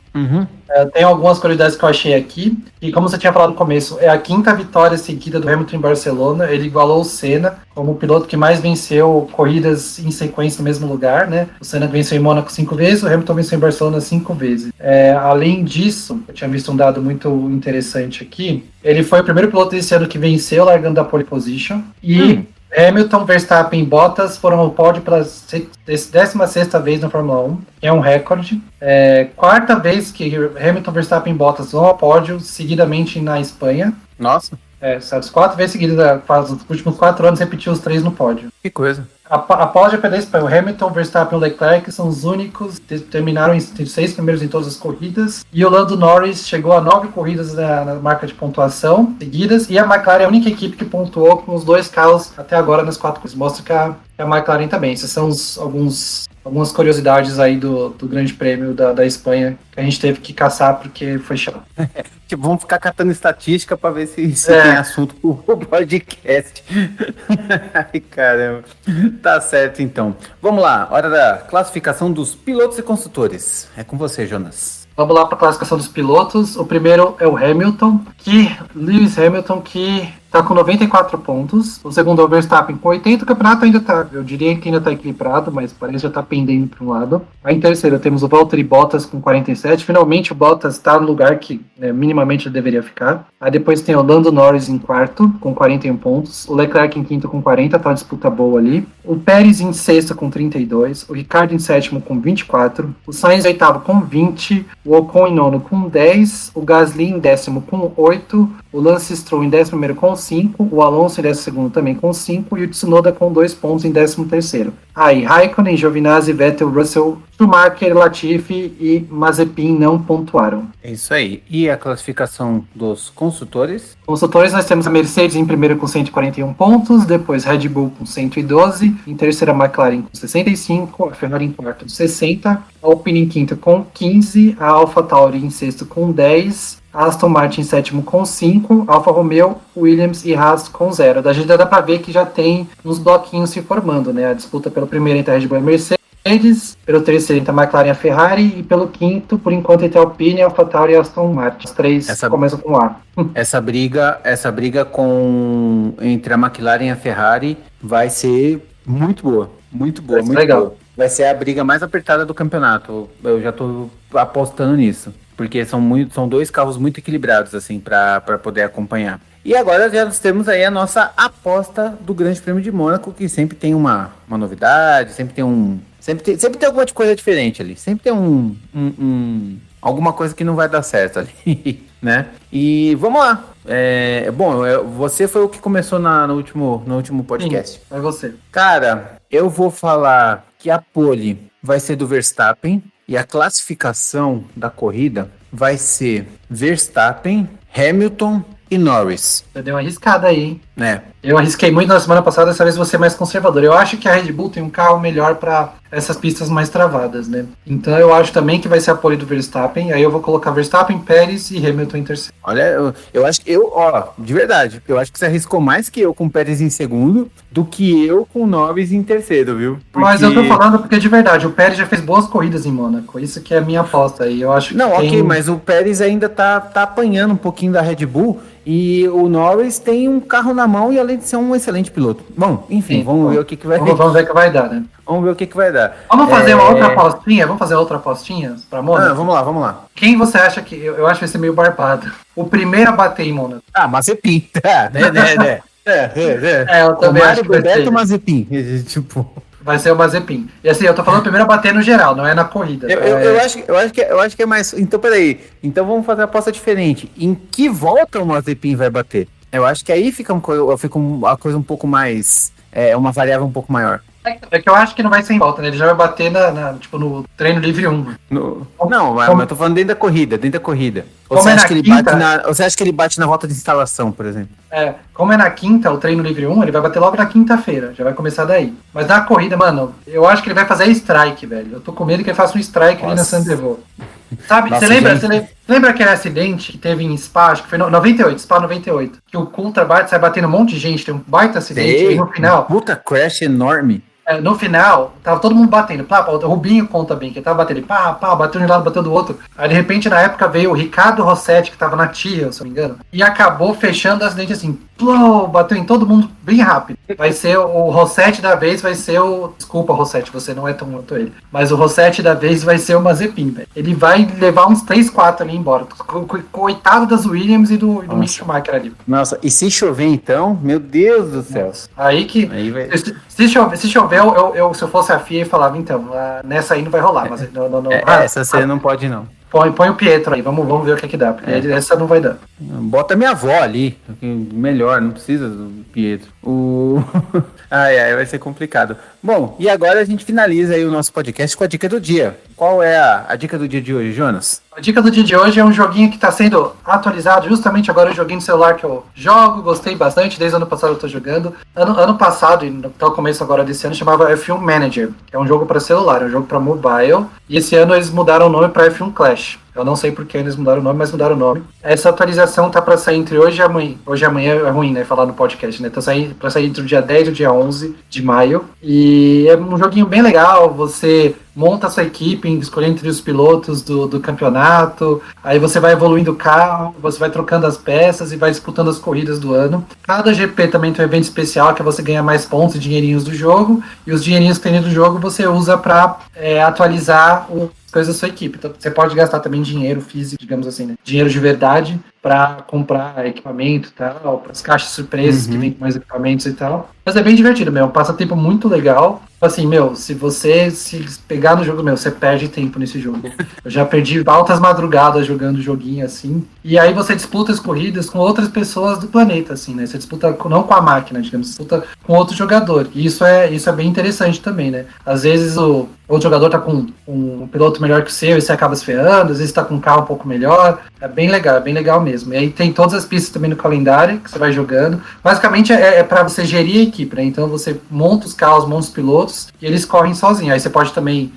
Speaker 2: tem algumas curiosidades que eu achei aqui. E como você tinha falado no começo, é a 5ª vitória seguida do Hamilton em Barcelona. Ele igualou o Senna como o piloto que mais venceu corridas em sequência no mesmo lugar, né? O Senna venceu em Mônaco 5 vezes, o Hamilton venceu em Barcelona 5 vezes. Além disso, eu tinha visto um dado muito interessante aqui. Ele foi o primeiro piloto desse ano que venceu largando da pole position e Hamilton, Verstappen e Bottas foram ao pódio pela 16ª vez na Fórmula 1, que é um recorde. Quarta vez que Hamilton, Verstappen e Bottas vão ao pódio, seguidamente na Espanha.
Speaker 1: Nossa.
Speaker 2: As 4 vezes seguidas, nos últimos 4 anos, repetiu os 3 no pódio.
Speaker 1: Que coisa.
Speaker 2: Após a GP da Espanha, o Hamilton, Verstappen e o Leclerc são os únicos que terminaram em 6 primeiros em todas as corridas. E o Lando Norris chegou a 9 corridas na marca de pontuação seguidas. E a McLaren é a única equipe que pontuou com os 2 carros até agora nas 4 corridas. Mostra que a McLaren também. Essas são algumas curiosidades aí do Grande Prêmio da Espanha que a gente teve que caçar porque foi chato.
Speaker 1: Tipo, vamos ficar catando estatística pra ver se tem assunto pro podcast. Ai, caramba. Tá certo, então. Vamos lá, hora da classificação dos pilotos e construtores. É com você, Jonas.
Speaker 2: Vamos lá para a classificação dos pilotos. O primeiro é o Hamilton, Lewis Hamilton, que está com 94 pontos. O segundo é o Verstappen com 80. O campeonato ainda está, eu diria que ainda está equilibrado, mas parece que já está pendendo para um lado. Aí em terceiro temos o Valtteri Bottas com 47. Finalmente o Bottas está no lugar que minimamente ele deveria ficar. Aí depois tem o Lando Norris em quarto com 41 pontos. O Leclerc em quinto com 40, tá uma disputa boa ali. O Pérez em sexto com 32. O Ricciardo em sétimo com 24. O Sainz em oitavo com 20. O Ocon em nono com 10. O Gasly em décimo com 8. O Lance Stroll em 11º com 5, o Alonso em 12º também com 5 e o Tsunoda com 2 pontos em 13º. Aí, Raikkonen, Giovinazzi, Vettel, Russell, Schumacher, Latifi e Mazepin não pontuaram.
Speaker 1: É isso aí. E a classificação dos construtores?
Speaker 2: Construtores, nós temos a Mercedes em primeiro com 141 pontos, depois Red Bull com 112, em terceira McLaren com 65, a Ferrari em quarto com 60, a Alpine em quinto com 15, a AlphaTauri em sexto com 10, Aston Martin em sétimo com 5, Alfa Romeo, Williams e Haas com 0. Da gente dá pra ver que já tem uns bloquinhos se formando, né? A disputa pelo primeiro entre a Red Bull e a Mercedes, pelo terceiro entre a McLaren e a Ferrari, e pelo quinto, por enquanto, entre a Alpine, a AlphaTauri e a Aston Martin. Os três começam com A.
Speaker 1: Essa briga entre a McLaren e a Ferrari vai ser muito boa. Muito boa, muito
Speaker 2: legal.
Speaker 1: Boa. Vai ser a briga mais apertada do campeonato. Eu já tô apostando nisso. Porque são 2 carros muito equilibrados, assim, para poder acompanhar. E agora já temos aí a nossa aposta do Grande Prêmio de Mônaco, que sempre tem uma novidade, sempre tem alguma coisa diferente ali. Sempre tem alguma coisa que não vai dar certo ali, né? E vamos lá. Você foi o que começou no último podcast.
Speaker 2: Sim, é você.
Speaker 1: Cara, eu vou falar que a pole vai ser do Verstappen. E a classificação da corrida vai ser Verstappen, Hamilton e Norris.
Speaker 2: Você deu uma arriscada aí, hein?
Speaker 1: É.
Speaker 2: Eu arrisquei muito na semana passada, dessa vez você é mais conservador. Eu acho que a Red Bull tem um carro melhor para essas pistas mais travadas, né? Então eu acho também que vai ser a pole do Verstappen. Aí eu vou colocar Verstappen, Pérez e Hamilton em terceiro.
Speaker 1: Olha, eu acho que de verdade, eu acho que você arriscou mais que eu com o Pérez em segundo do que eu com o Norris em terceiro, viu?
Speaker 2: Mas eu tô falando porque de verdade, o Pérez já fez boas corridas em Mônaco. Isso que é a minha aposta. E eu acho que
Speaker 1: ok, mas o Pérez ainda tá apanhando um pouquinho da Red Bull. E o Norris tem um carro na mão e além de ser um excelente piloto. Bom, enfim, vamos ver o que vai dar.
Speaker 2: Vamos ver o que vai dar, né?
Speaker 1: Vamos ver o que vai dar.
Speaker 2: Vamos fazer uma outra apostinha? Vamos fazer outra apostinha pra Mônaco?
Speaker 1: Vamos lá.
Speaker 2: Quem você acha que... Eu acho que vai ser meio barbado. O primeiro a bater em Mônaco.
Speaker 1: Mazepin. né?
Speaker 2: Eu também acho que vai ser.
Speaker 1: Mazepin. Tipo...
Speaker 2: Vai ser o Mazepin. E assim, eu tô falando primeiro a bater no geral, não é na corrida.
Speaker 1: Eu acho que é mais... Então, peraí. Então vamos fazer uma aposta diferente. Em que volta o Mazepin vai bater? Eu acho que aí fica uma coisa um pouco mais... uma variável um pouco maior.
Speaker 2: É que eu acho que não vai ser em volta, né? Ele já vai bater no treino livre 1.
Speaker 1: Mas eu tô falando dentro da corrida. Ou você acha que ele bate na volta de instalação, por exemplo?
Speaker 2: Como é na quinta, o treino livre 1, ele vai bater logo na quinta-feira. Já vai começar daí. Mas na corrida, mano, eu acho que ele vai fazer strike, velho. Eu tô com medo que ele faça um strike ali na Sandevaux. Sabe, você lembra aquele acidente que teve em Spa, acho que foi 98, Spa 98, que o Coulthard sai batendo um monte de gente, tem um baita acidente e no final...
Speaker 1: Puta crash enorme.
Speaker 2: No final, tava todo mundo batendo. O Rubinho conta bem, que ele tava batendo. Bateu de um lado, bateu do outro. Aí, de repente, na época, veio o Ricardo Rossetti, que tava na TIA, se não me engano. E acabou fechando o acidente assim. Plou, bateu em todo mundo, bem rápido. Vai ser o Rossetti da vez, vai ser o... Desculpa, Rossetti, você não é tão quanto ele. Mas o Rossetti da vez vai ser o Mazepin, velho. Ele vai levar uns 3, 4 ali embora. Coitado das Williams e do Mick Schumacher ali.
Speaker 1: Nossa, e se chover então? Meu Deus do céu.
Speaker 2: Nossa. Aí vai... Se chover, se eu fosse a FIA, eu falava, então, nessa aí não vai rolar. Mas
Speaker 1: essa você não pode, não.
Speaker 2: Põe o Pietro aí, vamos ver o que dá, porque essa não vai dar.
Speaker 1: Bota minha avó ali, melhor, não precisa do Pietro. Vai ser complicado. Bom, e agora a gente finaliza aí o nosso podcast com a dica do dia. Qual é a dica do dia de hoje, Jonas? A dica do dia de hoje é um joguinho que está sendo atualizado justamente agora, o joguinho de celular que eu jogo, gostei bastante, desde o ano passado eu estou jogando. Ano passado, e até o começo agora desse ano, chamava F1 Manager, que é um jogo para celular, é um jogo para mobile, e esse ano eles mudaram o nome para F1 Clash. Eu não sei por que eles mudaram o nome, mas mudaram o nome. Essa atualização tá para sair entre hoje e amanhã. Hoje e amanhã é ruim, né? Falar no podcast, né? Tá para sair entre o dia 10 e o dia 11 de maio. E é um joguinho bem legal. Você monta a sua equipe, escolhe entre os pilotos do campeonato. Aí você vai evoluindo o carro, você vai trocando as peças e vai disputando as corridas do ano. Cada GP também tem um evento especial que você ganha mais pontos e dinheirinhos do jogo. E os dinheirinhos que tem do jogo você usa para atualizar coisas da sua equipe. Então, você pode gastar também dinheiro físico, digamos assim, né? Dinheiro de verdade para comprar equipamento e tal, para as caixas surpresas que vem com mais equipamentos e tal. Mas é bem divertido, meu. É um passatempo muito legal. Assim, se você se pegar no jogo, você perde tempo nesse jogo. Eu já perdi altas madrugadas jogando joguinho assim. E aí você disputa as corridas com outras pessoas do planeta, assim, né? Você disputa não com a máquina, digamos, disputa com outro jogador. E isso é bem interessante também, né? Às vezes o outro jogador tá com um piloto melhor que o seu e você acaba se ferrando, às vezes tá com um carro um pouco melhor. É bem legal mesmo. E aí tem todas as pistas também no calendário que você vai jogando. Basicamente é para você gerir a equipe, né? Então você monta os carros, monta os pilotos e eles correm sozinhos. Aí você pode também,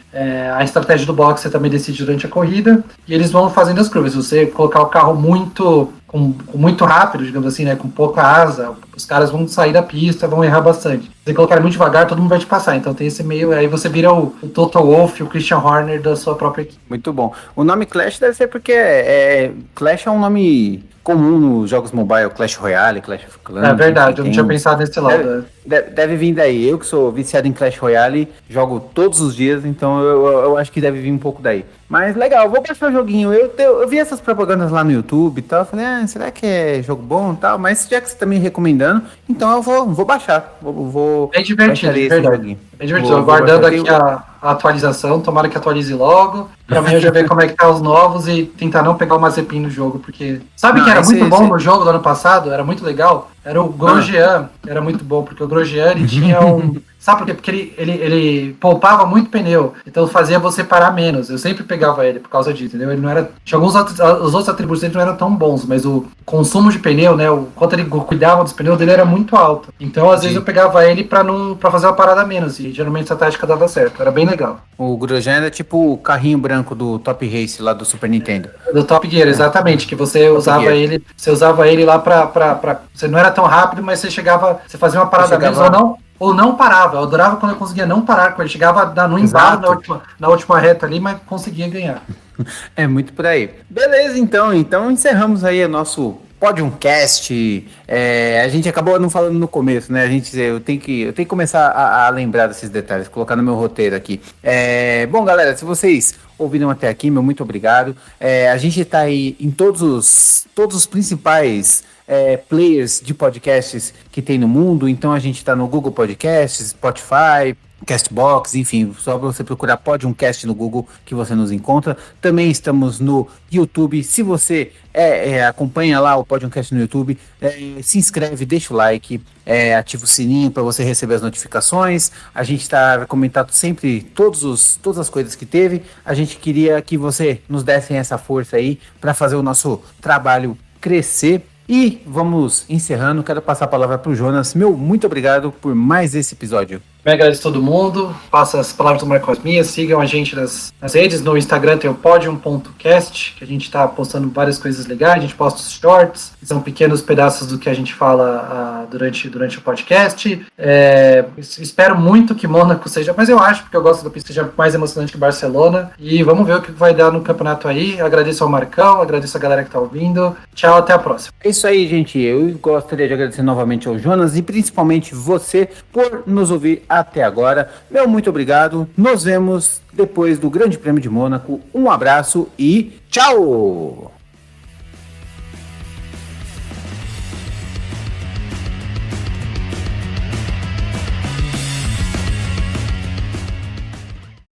Speaker 1: a estratégia do box você também decide durante a corrida e eles vão fazendo as curvas. Se você colocar o carro muito rápido, digamos assim, né, com pouca asa, os caras vão sair da pista, vão errar bastante. Se você colocar muito devagar, todo mundo vai te passar. Então tem esse meio, aí você vira o Toto Wolff, o Christian Horner da sua própria equipe. Muito bom. O nome Clash deve ser porque Clash é um nome comum nos jogos mobile, Clash Royale, Clash of Clans.
Speaker 2: É verdade, eu não tinha pensado nesse lado.
Speaker 1: Deve vir daí. Eu que sou viciado em Clash Royale, jogo todos os dias, então eu acho que deve vir um pouco daí. Mas legal, vou baixar o joguinho. Eu vi essas propagandas lá no YouTube e tal, falei, será que é jogo bom e tal? Mas já que você tá me recomendando, então eu vou baixar. Vou
Speaker 2: bem divertido, esse joguinho. Bem divertido, aguardando aqui a atualização, tomara que atualize logo, pra mim eu já ver como é que tá os novos e tentar não pegar o Mazepin no jogo, porque... Sabe que era muito bom no jogo do ano passado? Era muito legal? Era o Grosjean, era muito bom, porque o Grosjean, ele tinha um... Sabe por quê? Porque ele poupava muito pneu, então fazia você parar menos. Eu sempre pegava ele por causa disso, entendeu? Ele não era... Tinha os outros atributos dele não eram tão bons, mas o consumo de pneu, né? O quanto ele cuidava dos pneus dele era muito alto. Então, às vezes, eu pegava ele pra fazer uma parada menos, e geralmente essa tática dava certo. Era bem legal.
Speaker 1: O Grosjean era tipo o carrinho branco do Top Race lá do Super Nintendo.
Speaker 2: Do Top Gear, exatamente, que você usava ele lá pra... Você não era tão rápido, mas você fazia uma parada menos ou não parava. Eu adorava quando eu conseguia não parar com ele. Chegava no embalo na última reta ali, mas conseguia ganhar.
Speaker 1: É muito por aí. Beleza, então encerramos aí o nosso Podiumcast. A gente acabou não falando no começo, né? Eu tenho que começar a lembrar desses detalhes, colocar no meu roteiro aqui. Bom, galera, se vocês ouviram até aqui, muito obrigado. A gente tá aí em todos os principais players de podcasts que tem no mundo. Então a gente tá no Google Podcasts, Spotify, Castbox, enfim, só para você procurar Podiumcast no Google que você nos encontra. Também estamos no YouTube. Se você acompanha lá o Podiumcast no YouTube, se inscreve, deixa o like, ativa o sininho para você receber as notificações. A gente está comentando sempre todas as coisas que teve. A gente queria que você nos desse essa força aí para fazer o nosso trabalho crescer. E vamos encerrando. Quero passar a palavra para o Jonas. Muito obrigado por mais esse episódio.
Speaker 2: Me agradeço a todo mundo, passa as palavras do Marco as minhas, sigam a gente nas redes, no Instagram tem o podium.cast, que a gente está postando várias coisas legais, a gente posta os shorts, que são pequenos pedaços do que a gente fala durante o podcast. Espero muito que Mônaco seja, mas eu acho, porque eu gosto da pista, seja mais emocionante que Barcelona, e vamos ver o que vai dar no campeonato aí. Agradeço ao Marcão, agradeço a galera que está ouvindo, tchau, até a próxima.
Speaker 1: É isso aí, gente, eu gostaria de agradecer novamente ao Jonas e principalmente você por nos ouvir até agora. Meu muito obrigado. Nos vemos depois do Grande Prêmio de Mônaco. Um abraço e tchau!